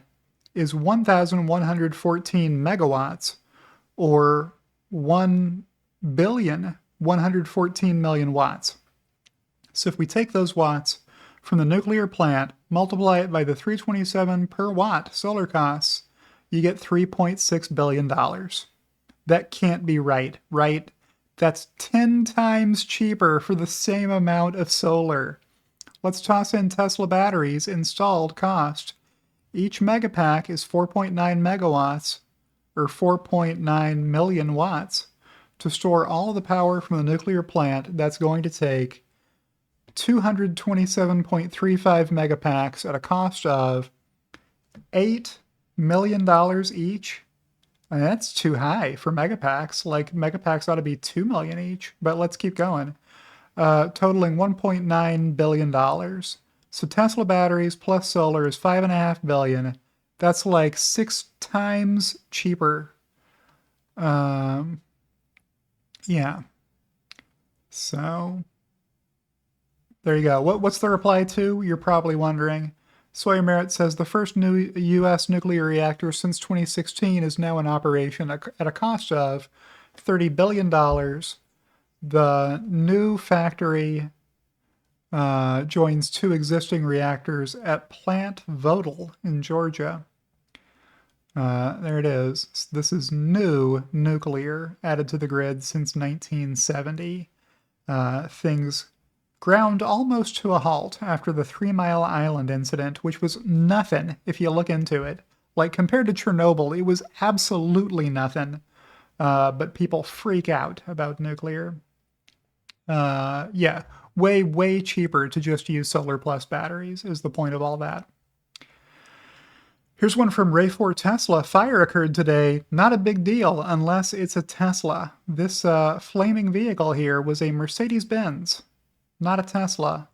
is 1,114 megawatts, or 1,114,000,000 watts. So if we take those watts from the nuclear plant, multiply it by the 327 per watt solar costs, you get $3.6 billion. That can't be right, right? That's 10 times cheaper for the same amount of solar. Let's toss in Tesla batteries installed cost. Each megapack is 4.9 megawatts, or 4.9 million watts. To store all the power from the nuclear plant, that's going to take 227.35 megapacks at a cost of $8 million each. And that's too high for megapacks. Like, megapacks ought to be 2 million each, but let's keep going. Totaling $1.9 billion. So Tesla batteries plus solar is $5.5 billion. That's like 6 times cheaper. Yeah. So there you go. What's the reply to? You're probably wondering. Sawyer Merritt says the first new U.S. nuclear reactor since 2016 is now in operation at a cost of $30 billion. The new factory joins 2 existing reactors at Plant Vogtle in Georgia. There it is. This is new nuclear added to the grid since 1970. Things ground almost to a halt after the 3 Mile Island incident, which was nothing if you look into it. Like, compared to Chernobyl, it was absolutely nothing. But people freak out about nuclear. Yeah, way cheaper to just use solar plus batteries is the point of all that. Here's one from Ray4 Tesla. Fire occurred today. Not a big deal unless it's a Tesla. This flaming vehicle here was a Mercedes-Benz, not a Tesla.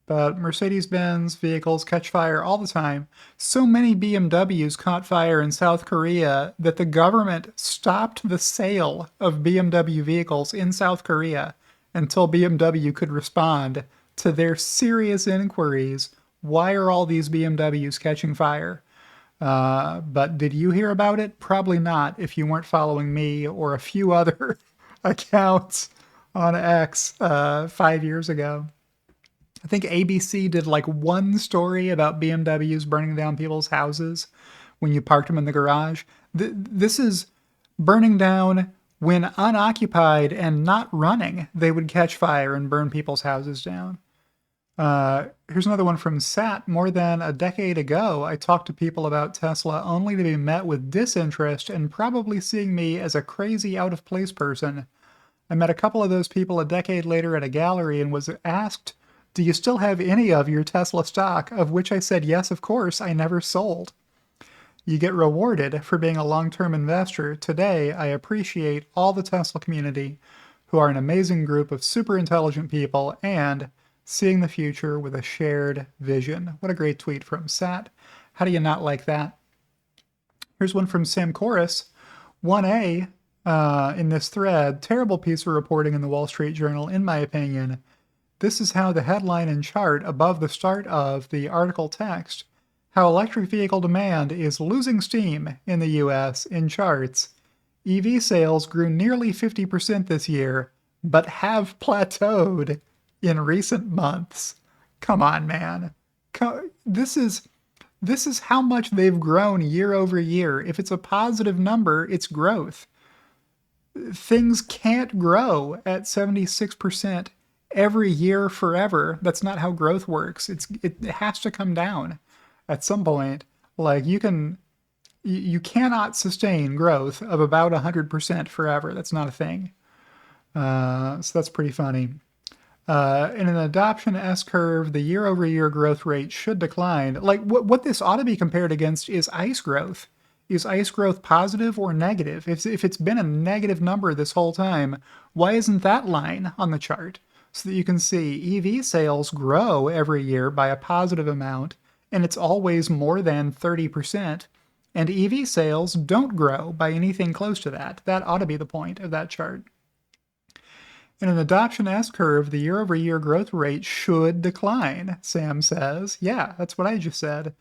But Mercedes-Benz vehicles catch fire all the time. So many BMWs caught fire in South Korea that the government stopped the sale of BMW vehicles in South Korea until BMW could respond to their serious inquiries. Why are all these BMWs catching fire? But did you hear about it? Probably not if you weren't following me or a few other accounts on X 5 years ago. I think ABC did like one story about BMWs burning down people's houses when you parked them in the garage. This is burning down when unoccupied and not running. They would catch fire and burn people's houses down. Here's another one from Sat. More than a decade ago, I talked to people about Tesla only to be met with disinterest and probably seeing me as a crazy out-of-place person. I met a couple of those people a decade later at a gallery and was asked, "Do you still have any of your Tesla stock?" Of which I said, "Yes, of course, I never sold." You get rewarded for being a long-term investor. Today, I appreciate all the Tesla community, who are an amazing group of super intelligent people and seeing the future with a shared vision. What a great tweet from Sat. How do you not like that? Here's one from Sam Chorus. 1A in this thread, terrible piece of reporting in the Wall Street Journal, in my opinion. This is how the headline and chart above the start of the article text, how electric vehicle demand is losing steam in the US in charts. EV sales grew nearly 50% this year, but have plateaued in recent months. Come on, man. This is how much they've grown year over year. If it's a positive number, it's growth. Things can't grow at 76% every year forever. That's not how growth works. It has to come down at some point. Like, you cannot sustain growth of about 100% forever. That's not a thing. So that's pretty funny. In an adoption S-curve, the year-over-year growth rate should decline. Like, what this ought to be compared against is ICE growth. Is ICE growth positive or negative? If it's been a negative number this whole time, why isn't that line on the chart? So that you can see EV sales grow every year by a positive amount, and it's always more than 30%. And EV sales don't grow by anything close to that. That ought to be the point of that chart. In an adoption S-curve, the year-over-year growth rate should decline, Sam says. Yeah, that's what I just said.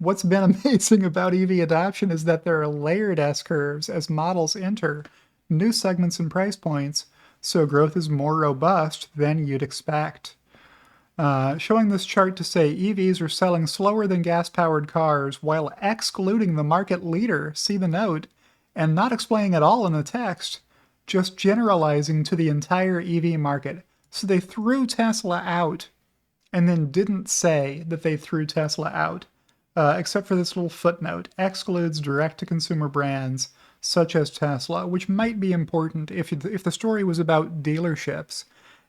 What's been amazing about EV adoption is that there are layered S-curves as models enter new segments and price points, so growth is more robust than you'd expect. Showing this chart to say EVs are selling slower than gas-powered cars while excluding the market leader, see the note, and not explaining at all in the text, just generalizing to the entire EV market. So they threw Tesla out and then didn't say that they threw Tesla out, except for this little footnote, excludes direct-to-consumer brands such as Tesla, which might be important if the story was about dealerships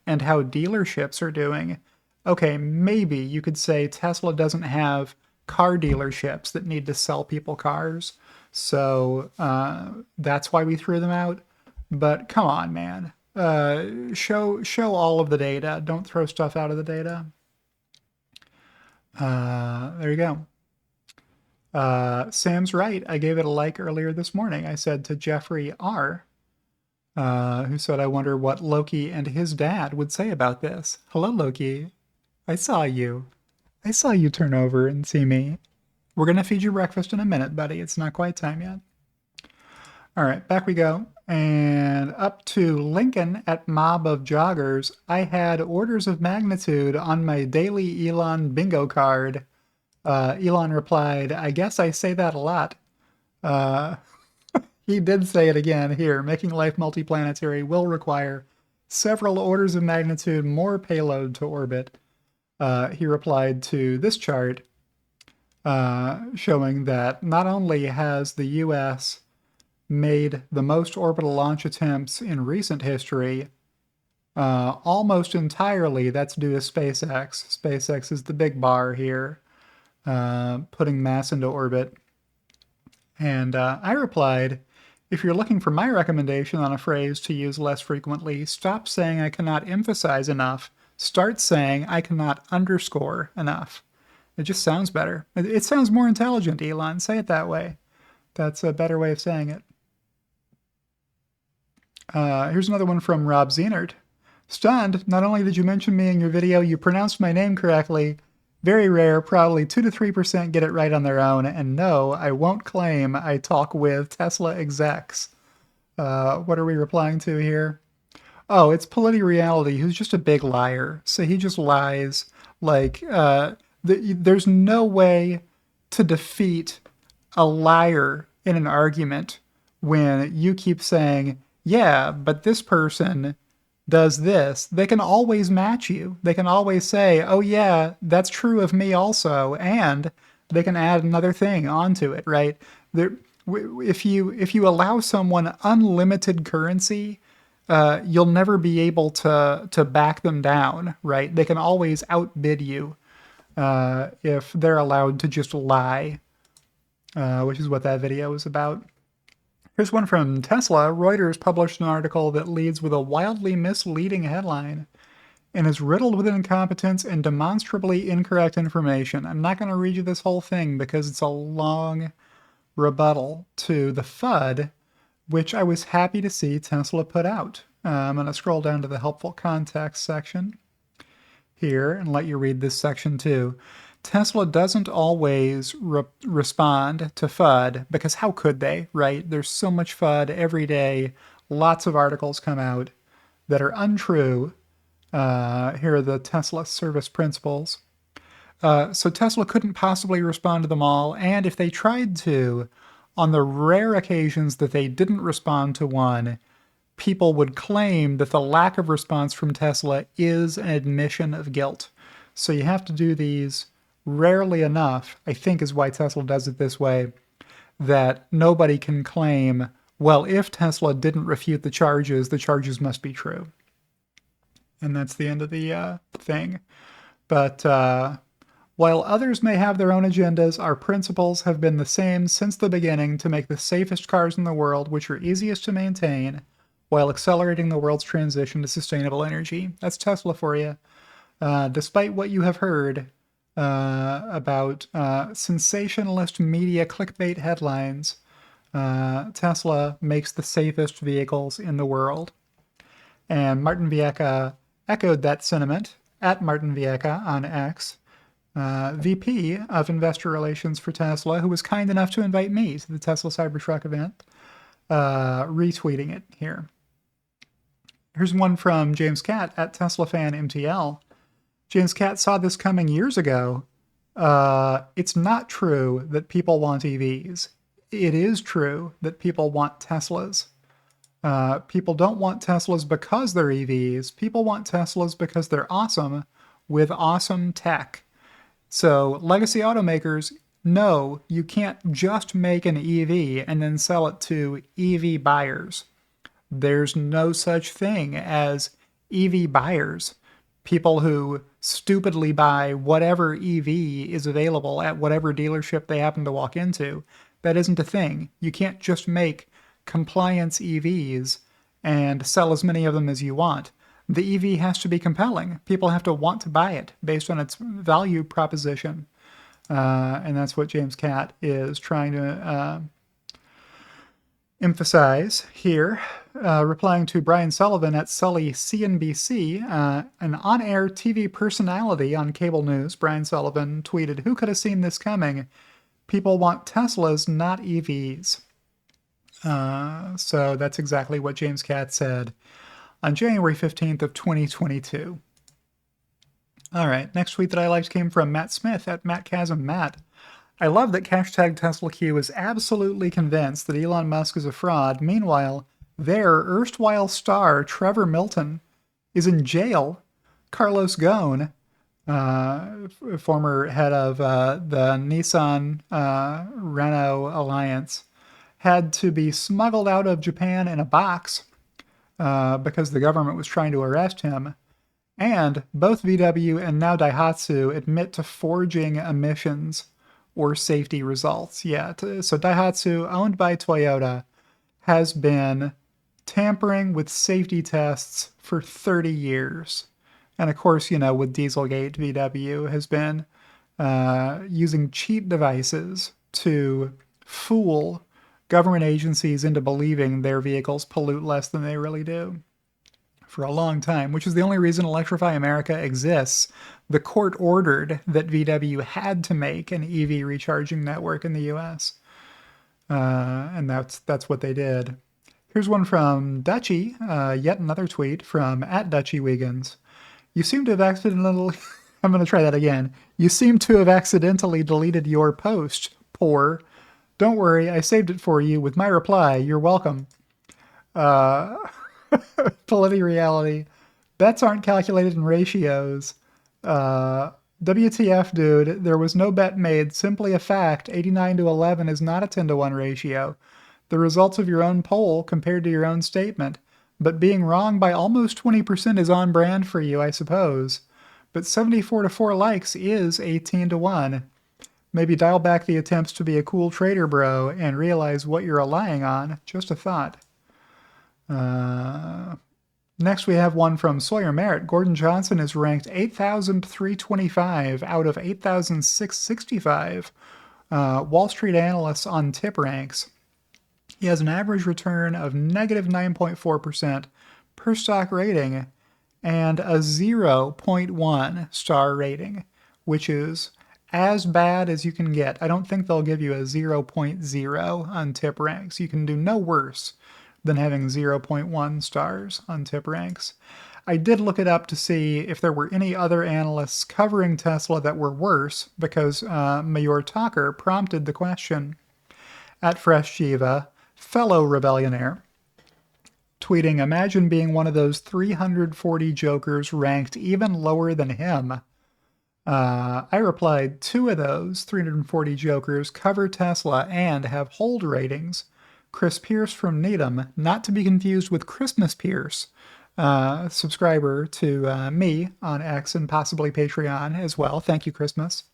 and how dealerships are doing. Okay, maybe you could say Tesla doesn't have car dealerships that need to sell people cars, so that's why we threw them out. But come on, man. Show all of the data. Don't throw stuff out of the data. There you go. Sam's right. I gave it a like earlier this morning. I said to Jeffrey R., who said, I wonder what Loki and his dad would say about this. Hello, Loki. I saw you. I saw you turn over and see me. We're going to feed you breakfast in a minute, buddy. It's not quite time yet. All right, back we go. And up to Lincoln at Mob of Joggers. I had orders of magnitude on my daily Elon bingo card. Elon replied, I guess I say that a lot. He did say it again here. Making life multiplanetary will require several orders of magnitude more payload to orbit. He replied to this chart showing that not only has the US made the most orbital launch attempts in recent history, almost entirely that's due to SpaceX. SpaceX is the big bar here, putting mass into orbit. And I replied, if you're looking for my recommendation on a phrase to use less frequently, stop saying I cannot emphasize enough. Start saying I cannot underscore enough. It just sounds better. It sounds more intelligent, Elon. Say it that way. That's a better way of saying it. Here's another one from Rob Zenert. Stunned, not only did you mention me in your video, you pronounced my name correctly. Very rare, probably 2 to 3% get it right on their own. And no, I won't claim I talk with Tesla execs. What are we replying to here? Oh, it's Reality, who's just a big liar. So he just lies. Like, there's no way to defeat a liar in an argument when you keep saying, yeah, but this person does this. They can always match you. They can always say, oh yeah, that's true of me also. And they can add another thing onto it, right? If you allow someone unlimited currency, you'll never be able to back them down, right? They can always outbid you if they're allowed to just lie, which is what that video was about. Here's one from Tesla. Reuters published an article that leads with a wildly misleading headline and is riddled with incompetence and demonstrably incorrect information. I'm not going to read you this whole thing because it's a long rebuttal to the FUD, which I was happy to see Tesla put out. I'm going to scroll down to the helpful context section here and let you read this section too. Tesla doesn't always respond to FUD because how could they, right? There's so much FUD every day. Lots of articles come out that are untrue. Here are the Tesla service principles. So Tesla couldn't possibly respond to them all, and if they tried to, on the rare occasions that they didn't respond to one, people would claim that the lack of response from Tesla is an admission of guilt. So you have to do these rarely enough, I think is why Tesla does it this way, that nobody can claim, well, if Tesla didn't refute the charges must be true. And that's the end of the thing. But while others may have their own agendas, our principles have been the same since the beginning to make the safest cars in the world, which are easiest to maintain, while accelerating the world's transition to sustainable energy. That's Tesla for you. Despite what you have heard about sensationalist media clickbait headlines, Tesla makes the safest vehicles in the world. And Martin Viecha echoed that sentiment at Martin Viecha on X. VP of Investor Relations for Tesla, who was kind enough to invite me to the Tesla Cybertruck event, retweeting it here. Here's one from James Catt at TeslaFanMTL. James Catt saw this coming years ago. It's not true that people want EVs. It is true that people want Teslas. People don't want Teslas because they're EVs. People want Teslas because they're awesome with awesome tech. So legacy automakers, no, you can't just make an EV and then sell it to EV buyers. There's no such thing as EV buyers. People who stupidly buy whatever EV is available at whatever dealership they happen to walk into. That isn't a thing. You can't just make compliance EVs and sell as many of them as you want. The EV has to be compelling. People have to want to buy it based on its value proposition. And that's what James Catt is trying to emphasize here. Replying to Brian Sullivan at Sully CNBC, an on-air TV personality on cable news, Brian Sullivan tweeted, "Who could have seen this coming? People want Teslas, not EVs." So that's exactly what James Catt said on January 15th of 2022. All right, next tweet that I liked came from Matt Smith at MattChasmMatt. "I love that #TeslaQ is absolutely convinced that Elon Musk is a fraud. Meanwhile, their erstwhile star, Trevor Milton, is in jail. Carlos Ghosn, former head of the Nissan Renault alliance, had to be smuggled out of Japan in a box because the government was trying to arrest him. And both VW and now Daihatsu admit to forging emissions or safety results." Yeah, so Daihatsu, owned by Toyota, has been tampering with safety tests for 30 years. And of course, you know, with Dieselgate, VW has been using cheat devices to fool government agencies into believing their vehicles pollute less than they really do for a long time, which is the only reason Electrify America exists. The court ordered that VW had to make an EV recharging network in the US. And that's what they did. Here's one from Dutchy, yet another tweet from at DutchyWiggins. "You seem to have accidentally..." I'm going to try that again. "You seem to have accidentally deleted your post. Poor. Don't worry, I saved it for you with my reply. You're welcome." Polity reality. Bets aren't calculated in ratios. WTF, dude. There was no bet made. Simply a fact. 89 to 11 is not a 10 to 1 ratio. The results of your own poll compared to your own statement. But being wrong by almost 20% is on brand for you, I suppose. But 74 to 4 likes is 18 to 1. Maybe dial back the attempts to be a cool trader, bro, and realize what you're relying on. Just a thought. Next, we have one from Sawyer Merritt. "Gordon Johnson is ranked 8,325 out of 8,665 Wall Street analysts on tip ranks. He has an average return of negative 9.4% per stock rating and a 0.1 star rating, which is as bad as you can get. I don't think they'll give you a 0.0 on tip ranks. You can do no worse than having 0.1 stars on tip ranks. I did look it up to see if there were any other analysts covering Tesla that were worse, because Mayor Tucker prompted the question at Fresh Jiva, fellow Rebellionaire, tweeting, "Imagine being one of those 340 jokers ranked even lower than him." I replied, 2 of those 340 jokers cover Tesla and have hold ratings. Chris Pierce from Needham, not to be confused with Christmas Pierce, subscriber to me on X and possibly Patreon as well. Thank you, Christmas.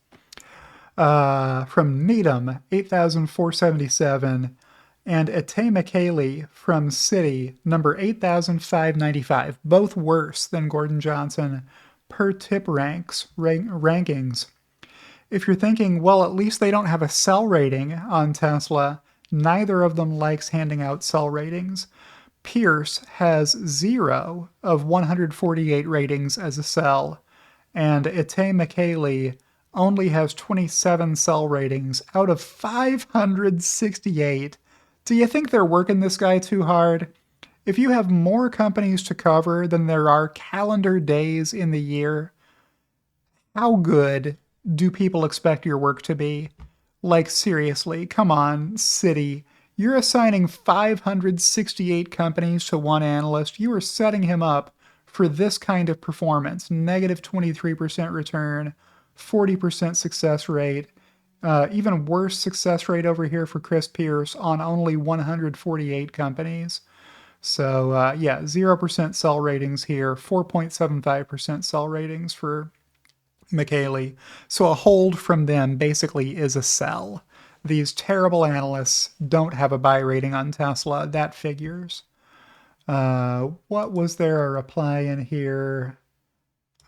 From Needham, 8,477. And Ate McKaylee from Citi, number 8,595. Both worse than Gordon Johnson per tip rankings. If you're thinking, well, at least they don't have a sell rating on Tesla, neither of them likes handing out sell ratings. Pierce has 0 of 148 ratings as a sell, and Ate McKaylee only has 27 sell ratings out of 568. Do you think they're working this guy too hard? If you have more companies to cover than there are calendar days in the year, how good do people expect your work to be? Like, seriously, come on, Citi. You're assigning 568 companies to one analyst. You are setting him up for this kind of performance. Negative 23% return, 40% success rate. Even worse success rate over here for Chris Pierce on only 148 companies. So, yeah, 0% sell ratings here, 4.75% sell ratings for Michele. So a hold from them basically is a sell. These terrible analysts don't have a buy rating on Tesla. That figures. What was there a reply in here?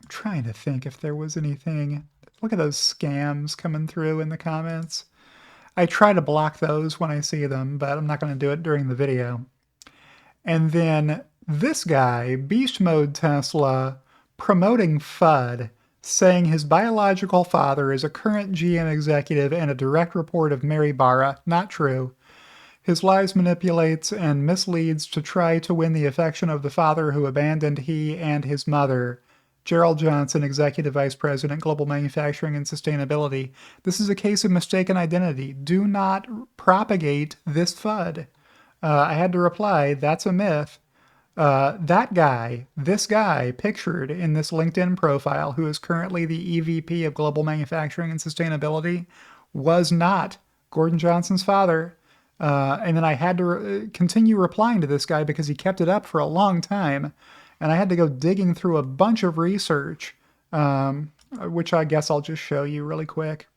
I'm trying to think if there was anything. Look at those scams coming through in the comments. I try to block those when I see them, but I'm not going to do it during the video. And then this guy, Beast Mode Tesla, promoting FUD, saying his biological father is a current GM executive and a direct report of Mary Barra. Not true. His lies manipulates and misleads to try to win the affection of the father who abandoned he and his mother. Gerald Johnson, Executive Vice President, Global Manufacturing and Sustainability. This is a case of mistaken identity. Do not propagate this FUD. I had to reply, that's a myth. That guy, this guy pictured in this LinkedIn profile, who is currently the EVP of Global Manufacturing and Sustainability, was not Gordon Johnson's father. And then I had to continue replying to this guy because he kept it up for a long time. And I had to go digging through a bunch of research, which I guess I'll just show you really quick.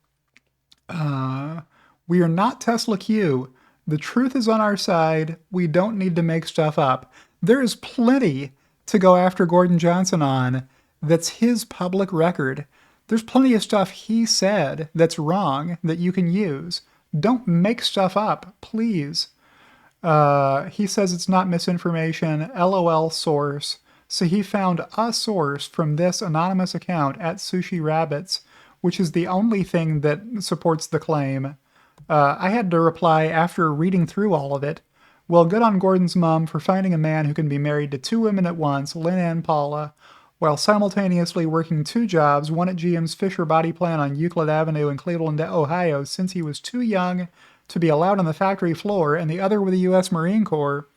We are not Tesla Q. The truth is on our side. We don't need to make stuff up. There is plenty to go after Gordon Johnson on that's his public record. There's plenty of stuff he said that's wrong that you can use. Don't make stuff up, please. He says it's not misinformation. LOL source. So he found a source from this anonymous account at Sushi Rabbits, which is the only thing that supports the claim. I had to reply after reading through all of it. Well, good on Gordon's mom for finding a man who can be married to two women at once, Lynn and Paula, while simultaneously working two jobs, one at GM's Fisher Body Plant on Euclid Avenue in Cleveland, Ohio, since he was too young to be allowed on the factory floor, and the other with the U.S. Marine Corps.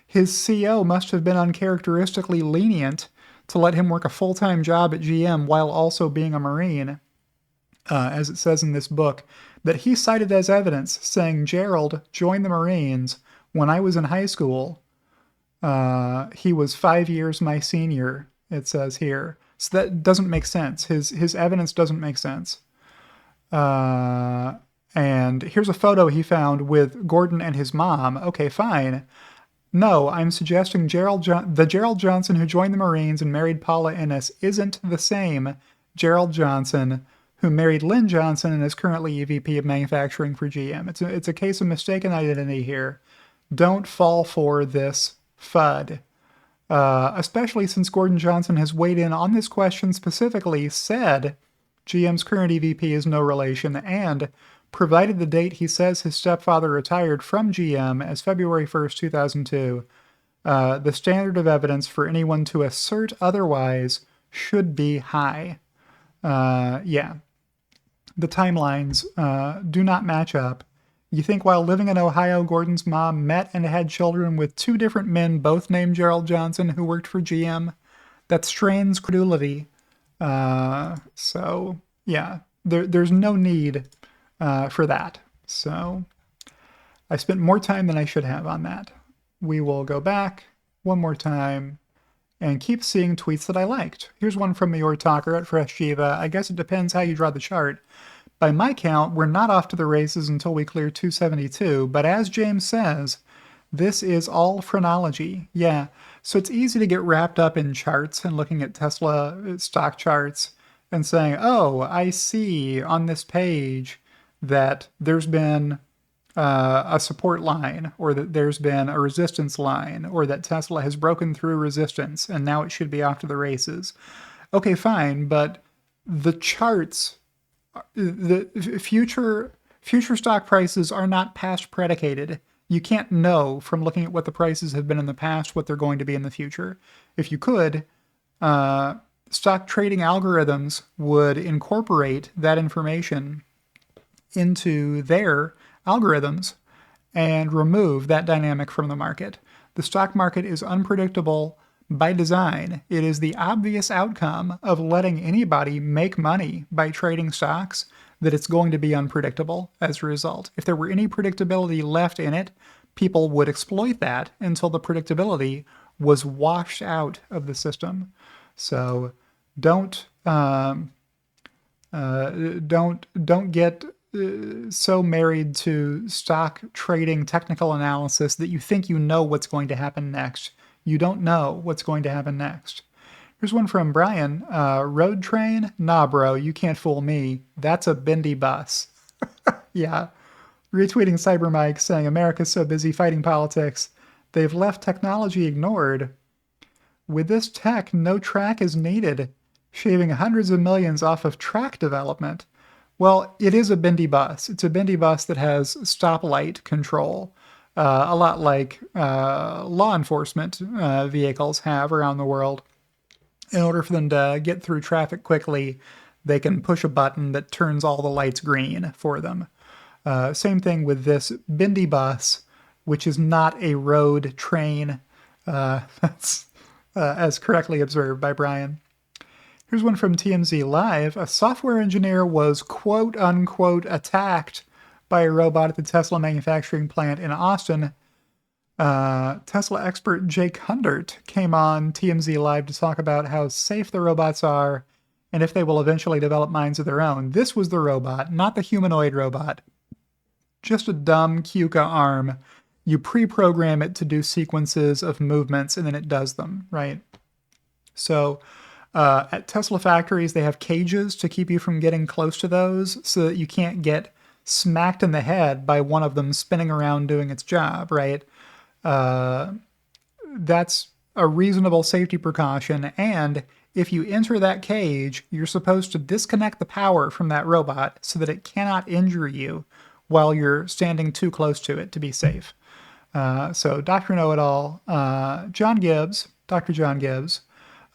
His CO must have been uncharacteristically lenient to let him work a full-time job at GM while also being a Marine. As it says in this book, that he cited as evidence, saying Gerald joined the Marines when I was in high school. He was 5 years my senior, it says here. So that doesn't make sense. His evidence doesn't make sense. And here's a photo he found with Gordon and his mom. Okay, fine. No, I'm suggesting the Gerald Johnson who joined the Marines and married Paula Innes isn't the same Gerald Johnson who married Lynn Johnson and is currently EVP of Manufacturing for GM. It's a case of mistaken identity here. Don't fall for this FUD. Especially since Gordon Johnson has weighed in on this question specifically, said GM's current EVP is no relation, and provided the date he says his stepfather retired from GM as February 1st, 2002. The standard of evidence for anyone to assert otherwise should be high. Yeah. The timelines do not match up. You think while living in Ohio, Gordon's mom met and had children with two different men, both named Gerald Johnson, who worked for GM? That strains credulity. So, yeah, there's no need for that. So, I spent more time than I should have on that. We will go back one more time and keep seeing tweets that I liked. Here's one from Mayor Talker at Fresh Jiva. I guess it depends how you draw the chart. By my count, we're not off to the races until we clear 272, but as James says, this is all phrenology. Yeah, so it's easy to get wrapped up in charts and looking at Tesla stock charts and saying, oh, I see on this page that there's been a support line, or that there's been a resistance line, or that Tesla has broken through resistance and now it should be off to the races. Okay, fine, but the charts the future stock prices are not past predicated. You can't know from looking at what the prices have been in the past what they're going to be in the future. If you could, uh, stock trading algorithms would incorporate that information into their algorithms and remove that dynamic from the market. The stock market is unpredictable by design. It is the obvious outcome of letting anybody make money by trading stocks that it's going to be unpredictable as a result. If there were any predictability left in it, people would exploit that until the predictability was washed out of the system. So don't don't get so married to stock trading technical analysis that you think you know what's going to happen next. You don't know what's going to happen next. Here's one from Brian. Road train? Nah, bro, you can't fool me. That's a bendy bus. Yeah. Retweeting Cyber saying America's so busy fighting politics, they've left technology ignored. With this tech, no track is needed, shaving hundreds of millions off of track development. Well, it is a bendy bus. It's a bendy bus that has stoplight control, a lot like law enforcement vehicles have around the world. In order for them to get through traffic quickly, they can push a button that turns all the lights green for them. Same thing with this bendy bus, which is not a road train. That's as correctly observed by Brian. Here's one from TMZ Live. A software engineer was quote unquote attacked by a robot at the Tesla manufacturing plant in Austin. Tesla expert Jake Hundert came on TMZ Live to talk about how safe the robots are and if they will eventually develop minds of their own. This was the robot, not the humanoid robot. Just a dumb Kuka arm. You pre-program it to do sequences of movements and then it does them, right? So at Tesla factories, they have cages to keep you from getting close to those so that you can't get smacked in the head by one of them spinning around doing its job, right? That's a reasonable safety precaution. And if you enter that cage, you're supposed to disconnect the power from that robot so that it cannot injure you while you're standing too close to it to be safe. So Dr. Know-It-All, Dr. John Gibbs,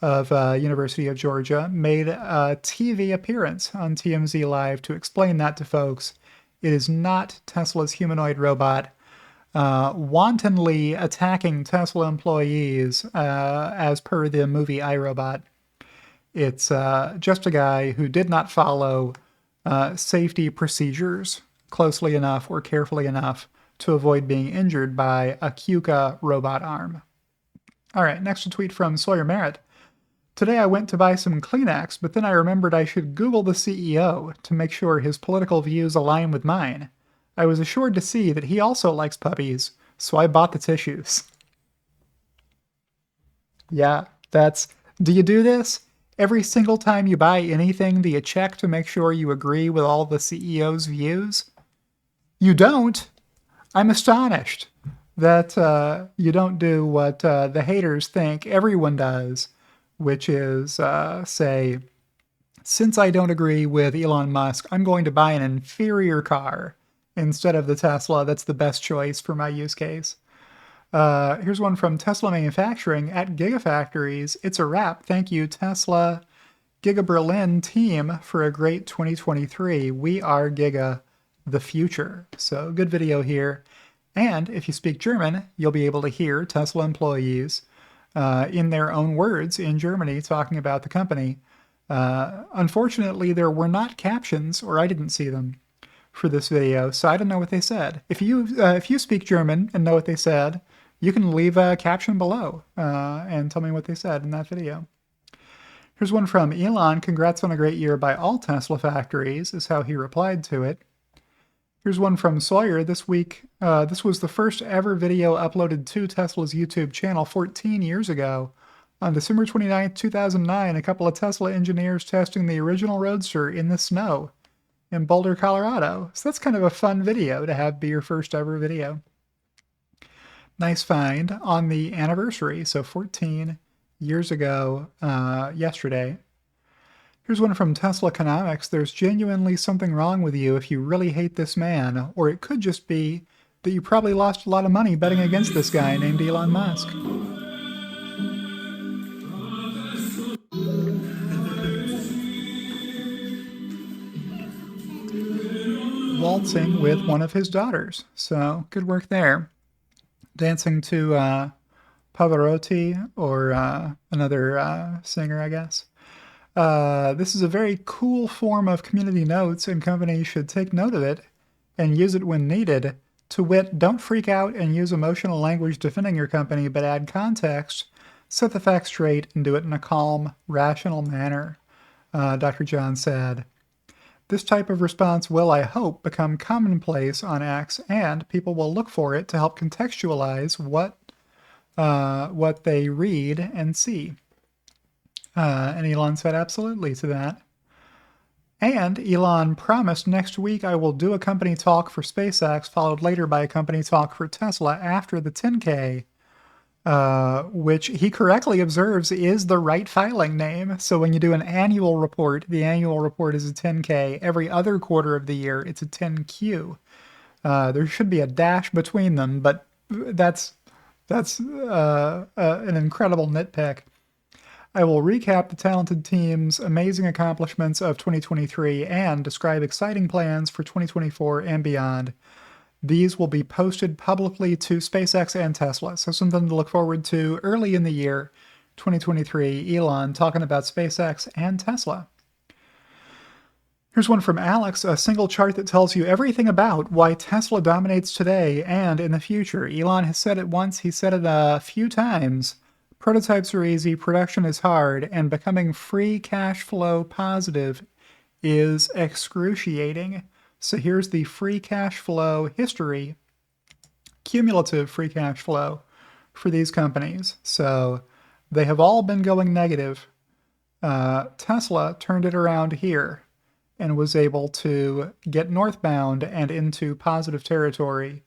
of University of Georgia, made a TV appearance on TMZ Live to explain that to folks. It is not Tesla's humanoid robot wantonly attacking Tesla employees as per the movie iRobot. It's just a guy who did not follow safety procedures closely enough or carefully enough to avoid being injured by a Kuka robot arm. All right, next a tweet from Sawyer Merritt. Today I went to buy some Kleenex, but then I remembered I should Google the CEO to make sure his political views align with mine. I was assured to see that he also likes puppies, so I bought the tissues. Yeah, do you do this? Every single time you buy anything, do you check to make sure you agree with all the CEO's views? You don't? I'm astonished that you don't do what the haters think everyone does, which is say, since I don't agree with Elon Musk, I'm going to buy an inferior car instead of the Tesla. That's the best choice for my use case. Here's one from Tesla Manufacturing at Gigafactories. It's a wrap. Thank you, Tesla Giga Berlin team, for a great 2023. We are Giga the future. So good video here. And if you speak German, you'll be able to hear Tesla employees in their own words in Germany talking about the company. Unfortunately, there were not captions, or I didn't see them, for this video, so I don't know what they said. If you speak German and know what they said, you can leave a caption below and tell me what they said in that video. Here's one from Elon. Congrats on a great year by all Tesla factories, is how he replied to it. Here's one from Sawyer. This week, this was the first ever video uploaded to Tesla's YouTube channel 14 years ago. On December 29th, 2009, a couple of Tesla engineers testing the original Roadster in the snow in Boulder, Colorado. So that's kind of a fun video to have be your first ever video. Nice find on the anniversary, so 14 years ago yesterday. Here's one from Tesla Economics. There's genuinely something wrong with you if you really hate this man, or it could just be that you probably lost a lot of money betting against this guy named Elon Musk. Waltzing with one of his daughters. So good work there. Dancing to Pavarotti or another singer, I guess. This is a very cool form of community notes, and companies should take note of it and use it when needed. To wit, don't freak out and use emotional language defending your company, but add context, set the facts straight, and do it in a calm, rational manner, Dr. John said. This type of response will, I hope, become commonplace on X, and people will look for it to help contextualize what they read and see. And Elon said absolutely to that. And Elon promised next week I will do a company talk for SpaceX, followed later by a company talk for Tesla after the 10K, which he correctly observes is the right filing name. So when you do an annual report, the annual report is a 10K. Every other quarter of the year, it's a 10Q. There should be a dash between them, but that's an incredible nitpick. I will recap the talented team's amazing accomplishments of 2023 and describe exciting plans for 2024 and beyond. These will be posted publicly to SpaceX and Tesla, so something to look forward to early in the year 2023. Elon talking about SpaceX and Tesla. Here's one from Alex, a single chart that tells you everything about why Tesla dominates today and in the future. Elon has said it once, he said it a few times. Prototypes are easy, production is hard, and becoming free cash flow positive is excruciating. So here's the free cash flow history, cumulative free cash flow for these companies. So they have all been going negative. Tesla turned it around here and was able to get northbound and into positive territory.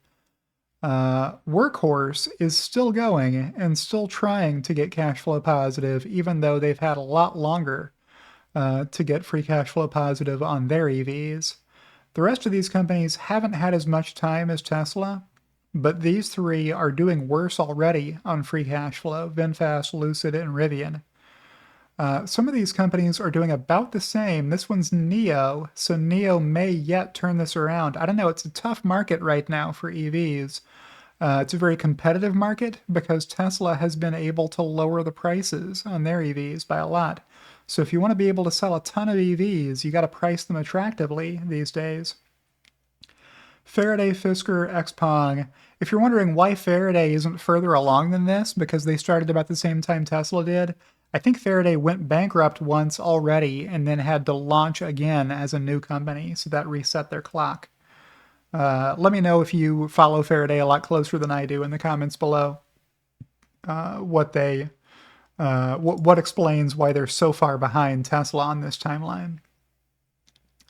Workhorse is still going and still trying to get cash flow positive, even though they've had a lot longer to get free cash flow positive on their EVs. The rest of these companies haven't had as much time as Tesla, but these three are doing worse already on free cash flow: VinFast, Lucid, and Rivian. Some of these companies are doing about the same. This one's NIO, so NIO may yet turn this around. I don't know, it's a tough market right now for EVs. It's a very competitive market because Tesla has been able to lower the prices on their EVs by a lot. So if you want to be able to sell a ton of EVs, you got to price them attractively these days. Faraday, Fisker, Xpeng. If you're wondering why Faraday isn't further along than this, because they started about the same time Tesla did, I think Faraday went bankrupt once already and then had to launch again as a new company, so that reset their clock. Let me know if you follow Faraday a lot closer than I do in the comments below. What explains why they're so far behind Tesla on this timeline.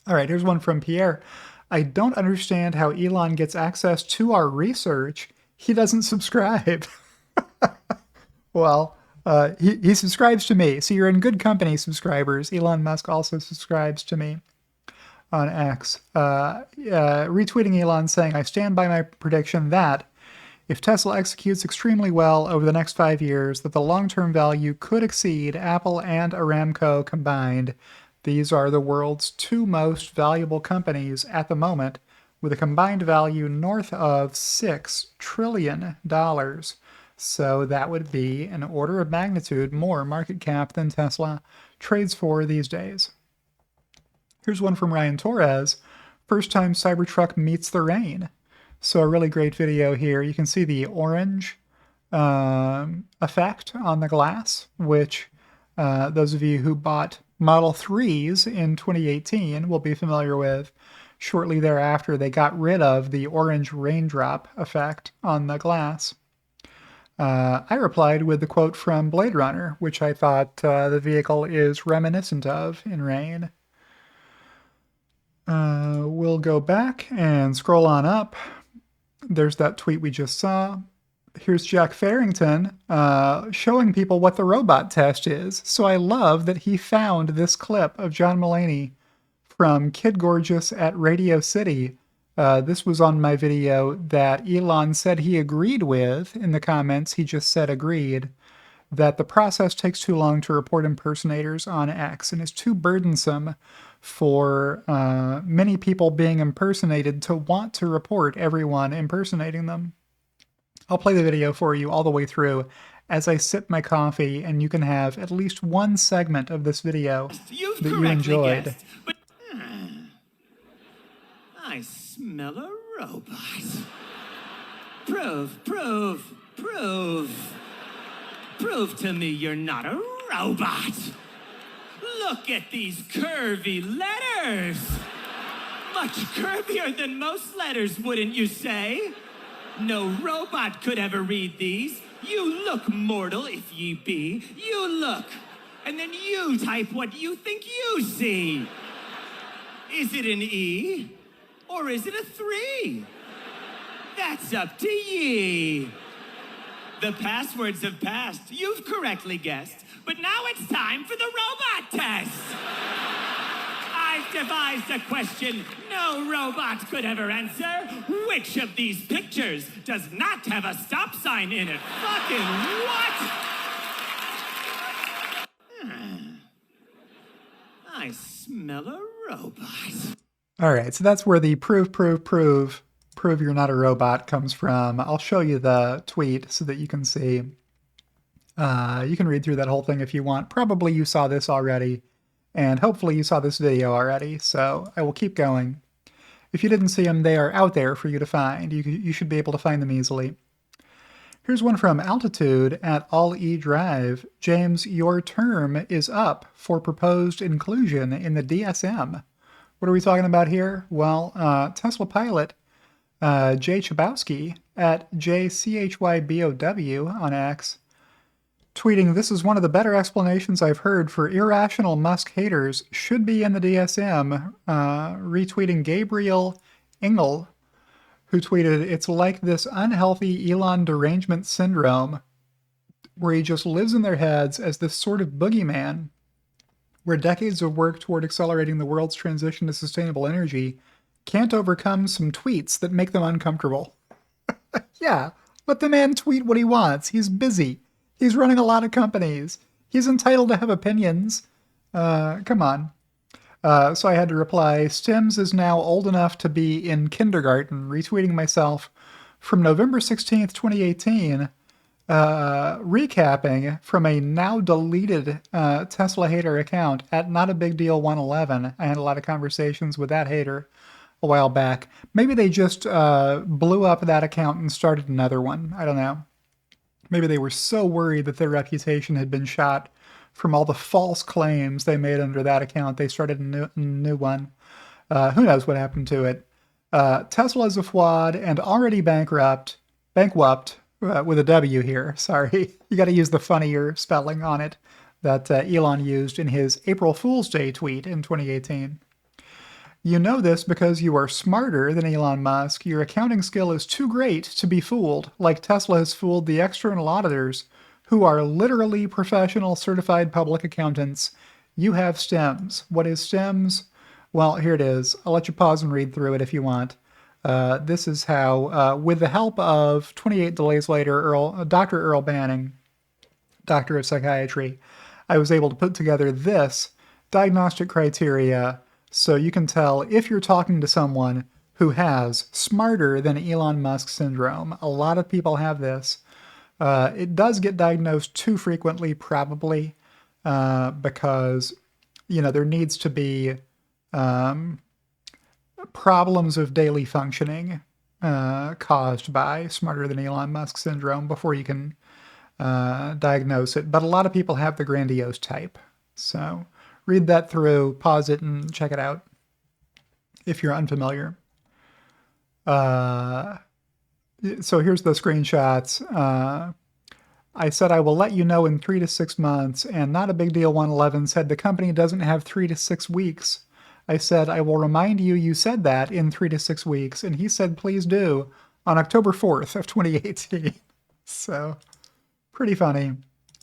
All right, here's one from Pierre. I don't understand how Elon gets access to our research. He doesn't subscribe. Well, he subscribes to me, so you're in good company, subscribers. Elon Musk also subscribes to me on X. Retweeting Elon saying, I stand by my prediction that if Tesla executes extremely well over the next 5 years, that the long-term value could exceed Apple and Aramco combined. These are the world's two most valuable companies at the moment, with a combined value north of $6 trillion. So that would be an order of magnitude more market cap than Tesla trades for these days. Here's one from Ryan Torres. First time Cybertruck meets the rain. So a really great video here. You can see the orange effect on the glass, which those of you who bought Model 3s in 2018 will be familiar with. Shortly thereafter, they got rid of the orange raindrop effect on the glass. I replied with the quote from Blade Runner, which I thought the vehicle is reminiscent of in rain. We'll go back and scroll on up. There's that tweet we just saw. Here's Jack Farrington showing people what the robot test is. So I love that he found this clip of John Mulaney from Kid Gorgeous at Radio City. This was on my video that Elon said he agreed with. In the comments, he just said agreed that the process takes too long to report impersonators on X and is too burdensome for many people being impersonated to want to report everyone impersonating them. I'll play the video for you all the way through as I sip my coffee, and you can have at least one segment of this video that you enjoyed. Guessed, but I smell a robot. Prove to me you're not a robot. Look at these curvy letters. Much curvier than most letters, wouldn't you say? No robot could ever read these. You look mortal if ye be. You look, and then you type what you think you see. Is it an E, or is it a 3? That's up to ye. The passwords have passed. You've correctly guessed. But now it's time for the robot test. I've devised a question no robot could ever answer. Which of these pictures does not have a stop sign in it? Fucking what? I smell a robot. All right, so that's where the prove you're not a robot comes from. I'll show you the tweet so that you can see. You can read through that whole thing if you want. Probably you saw this already, and hopefully you saw this video already, so I will keep going. If you didn't see them, they are out there for you to find. You should be able to find them easily. Here's one from Altitude at All E Drive. James, your term is up for proposed inclusion in the DSM. What are we talking about here? Well, Tesla pilot Jay Chabowski at JCHYBOW on X, tweeting, "This is one of the better explanations I've heard for irrational Musk haters. Should be in the DSM." Retweeting Gabriel Engel, who tweeted, "It's like this unhealthy Elon derangement syndrome where he just lives in their heads as this sort of boogeyman, where decades of work toward accelerating the world's transition to sustainable energy can't overcome some tweets that make them uncomfortable." Yeah, let the man tweet what he wants. He's busy. He's running a lot of companies. He's entitled to have opinions. Come on. So I had to reply, Stims is now old enough to be in kindergarten, retweeting myself from November 16th, 2018, recapping from a now deleted Tesla hater account at NotABigDeal111. I had a lot of conversations with that hater a while back. Maybe they just blew up that account and started another one. I don't know. Maybe they were so worried that their reputation had been shot from all the false claims they made under that account, they started a new one. Who knows what happened to it? Tesla is a fraud and already bankrupt with a W here. Sorry, you got to use the funnier spelling on it that Elon used in his April Fool's Day tweet in 2018. You know this because you are smarter than Elon Musk. Your accounting skill is too great to be fooled, like Tesla has fooled the external auditors, who are literally professional certified public accountants. You have STEMS. What is STEMS? Well, here it is. I'll let you pause and read through it if you want. This is how, with the help of 28 Delays Later, Dr. Earl Banning, Doctor of Psychiatry, I was able to put together this diagnostic criteria so you can tell if you're talking to someone who has smarter than Elon Musk syndrome. A lot of people have this. It does get diagnosed too frequently, probably, because, there needs to be problems of daily functioning caused by smarter than Elon Musk syndrome before you can diagnose it. But a lot of people have the grandiose type. So read that through, pause it, and check it out if you're unfamiliar. So here's the screenshots. I said I will let you know in 3 to 6 months, and Not a Big Deal 111 said the company doesn't have 3 to 6 weeks. I said I will remind you you said that in 3 to 6 weeks, and he said please do on October 4th of 2018. So, pretty funny.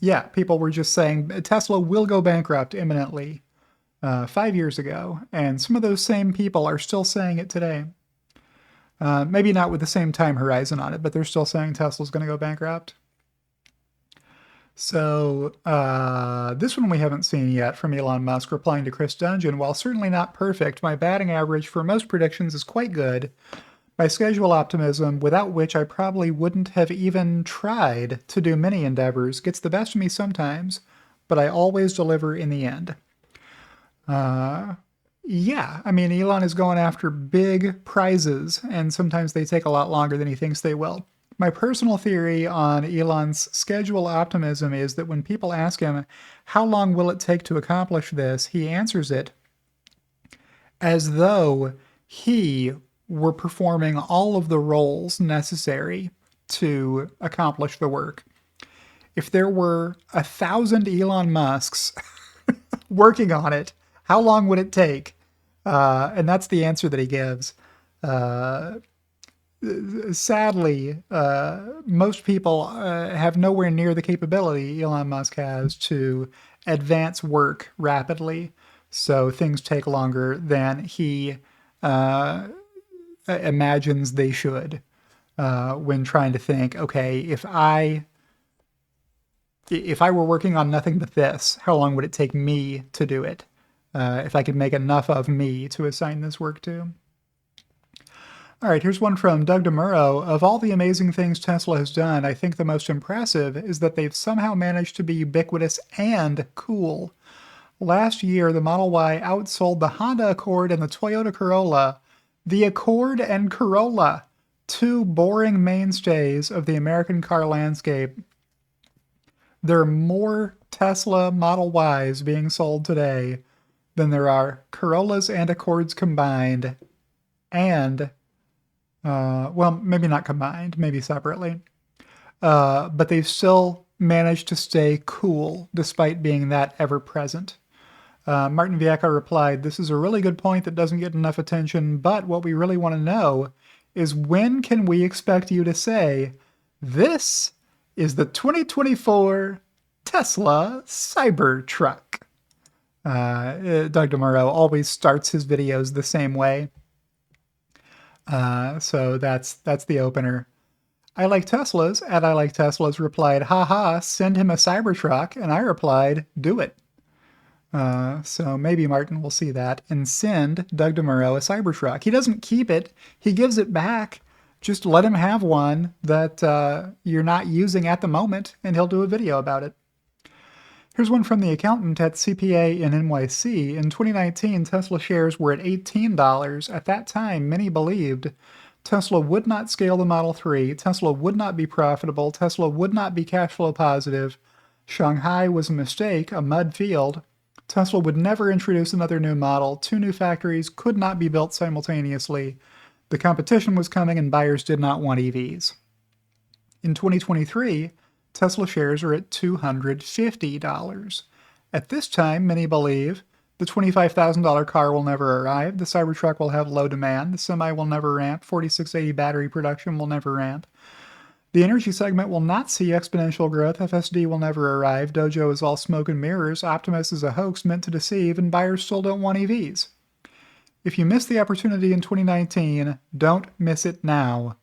Yeah, people were just saying Tesla will go bankrupt imminently 5 years ago, and some of those same people are still saying it today. Maybe not with the same time horizon on it, but they're still saying Tesla's going to go bankrupt. So this one we haven't seen yet from Elon Musk replying to Chris Dungeon. While certainly not perfect, my batting average for most predictions is quite good. My schedule optimism, without which I probably wouldn't have even tried to do many endeavors, gets the best of me sometimes, but I always deliver in the end. Yeah, I mean, Elon is going after big prizes, and sometimes they take a lot longer than he thinks they will. My personal theory on Elon's schedule optimism is that when people ask him, how long will it take to accomplish this, he answers it as though he were performing all of the roles necessary to accomplish the work. If there were 1,000 Elon Musks working on it, how long would it take? And that's the answer that he gives. Sadly, most people have nowhere near the capability Elon Musk has to advance work rapidly. So things take longer than he imagines they should when trying to think, okay, if I were working on nothing but this, how long would it take me to do it? If I could make enough of me to assign this work to. All right, here's one from Doug DeMuro. Of all the amazing things Tesla has done, I think the most impressive is that they've somehow managed to be ubiquitous and cool. Last year, the Model Y outsold the Honda Accord and the Toyota Corolla. The Accord and Corolla, two boring mainstays of the American car landscape. There are more Tesla Model Ys being sold today than there are Corollas and Accords combined, and well, maybe not combined, maybe separately. But they've still managed to stay cool despite being that ever present. Martin Vieca replied, "This is a really good point that doesn't get enough attention, but what we really want to know is when can we expect you to say, this is the 2024 Tesla Cybertruck?" Doug DeMuro always starts his videos the same way. So that's the opener. I like Teslas, and I like Teslas replied, haha, send him a Cybertruck, and I replied, do it. So maybe Martin will see that and send Doug DeMuro a Cybertruck. He doesn't keep it, he gives it back. Just let him have one that you're not using at the moment, and he'll do a video about it. Here's one from the accountant at CPA in NYC. In 2019, Tesla shares were at $18. At that time, many believed Tesla would not scale the Model 3, Tesla would not be profitable, Tesla would not be cash flow positive, Shanghai was a mistake, a mud field, Tesla would never introduce another new model, 2 new factories could not be built simultaneously, the competition was coming and buyers did not want EVs. In 2023, Tesla shares are at $250. At this time, many believe the $25,000 car will never arrive, the Cybertruck will have low demand, the Semi will never ramp, 4680 battery production will never ramp. The energy segment will not see exponential growth, FSD will never arrive, Dojo is all smoke and mirrors, Optimus is a hoax meant to deceive, and buyers still don't want EVs. If you missed the opportunity in 2019, don't miss it now.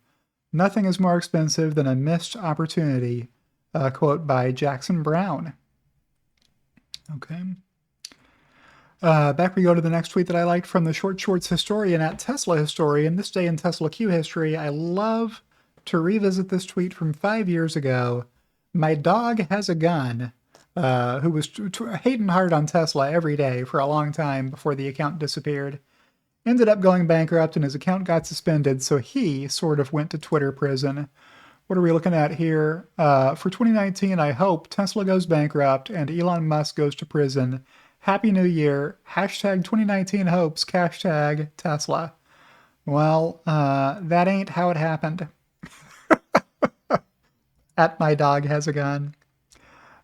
Nothing is more expensive than a missed opportunity. Quote by Jackson Brown. Okay. Back we go to the next tweet that I liked from the Short Shorts historian at Tesla historian. This day in Tesla Q history, I love to revisit this tweet from 5 years ago. My dog has a gun, who was hating hard on Tesla every day for a long time before the account disappeared. Ended up going bankrupt and his account got suspended, so he sort of went to Twitter prison. What are we looking at here? For 2019, I hope Tesla goes bankrupt and Elon Musk goes to prison. Happy New Year. Hashtag 2019 hopes. Hashtag Tesla. Well, that ain't how it happened. At my dog has a gun.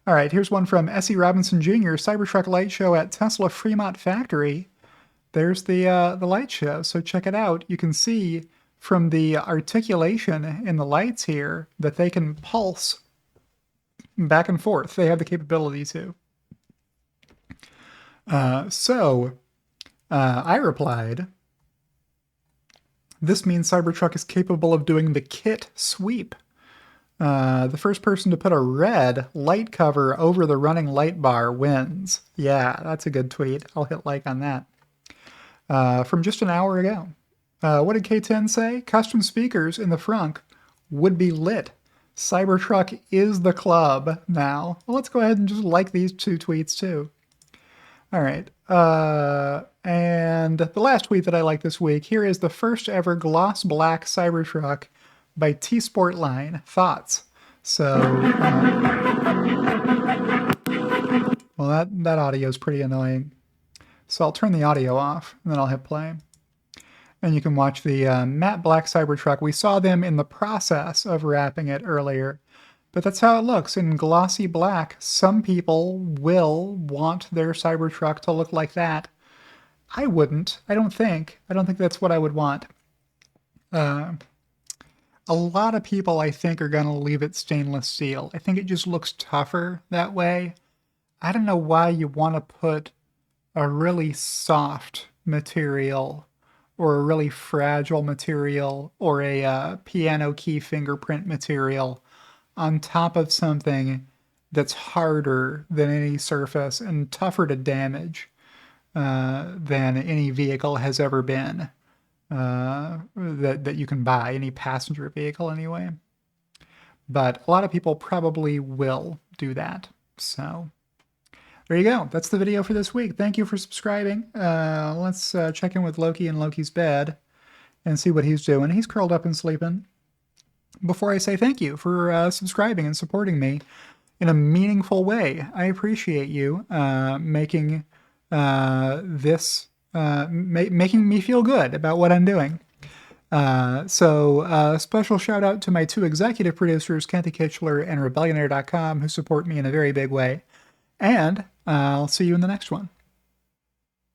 All right, here's one from S.E. Robinson Jr. Cybertruck light show at Tesla Fremont factory. There's the light show, so check it out. You can see from the articulation in the lights here that they can pulse back and forth. They have the capability to. I replied, this means Cybertruck is capable of doing the kit sweep. The first person to put a red light cover over the running light bar wins. Yeah, that's a good tweet. I'll hit like on that. From just an hour ago. What did K10 say? Custom speakers in the front would be lit. Cybertruck is the club now. Well, let's go ahead and just like these two tweets too. All right. And the last tweet that I like this week, here is the first ever gloss black Cybertruck by T-Sportline. Thoughts? So, well, that audio is pretty annoying. So I'll turn the audio off, and then I'll hit play. And you can watch the matte black Cybertruck. We saw them in the process of wrapping it earlier. But that's how it looks in glossy black. Some people will want their Cybertruck to look like that. I wouldn't. I don't think. I don't think that's what I would want. A lot of people, I think, are going to leave it stainless steel. I think it just looks tougher that way. I don't know why you want to put a really soft material or a really fragile material or a piano key fingerprint material on top of something that's harder than any surface and tougher to damage than any vehicle has ever been that you can buy, any passenger vehicle anyway. But a lot of people probably will do that. So there you go. That's the video for this week. Thank you for subscribing. Let's check in with Loki in Loki's bed and see what he's doing. He's curled up and sleeping. Before I say thank you for subscribing and supporting me in a meaningful way, I appreciate you making making me feel good about what I'm doing. Special shout out to my two executive producers, Kenty Kitchler and Rebellionaire.com, who support me in a very big way. And I'll see you in the next one.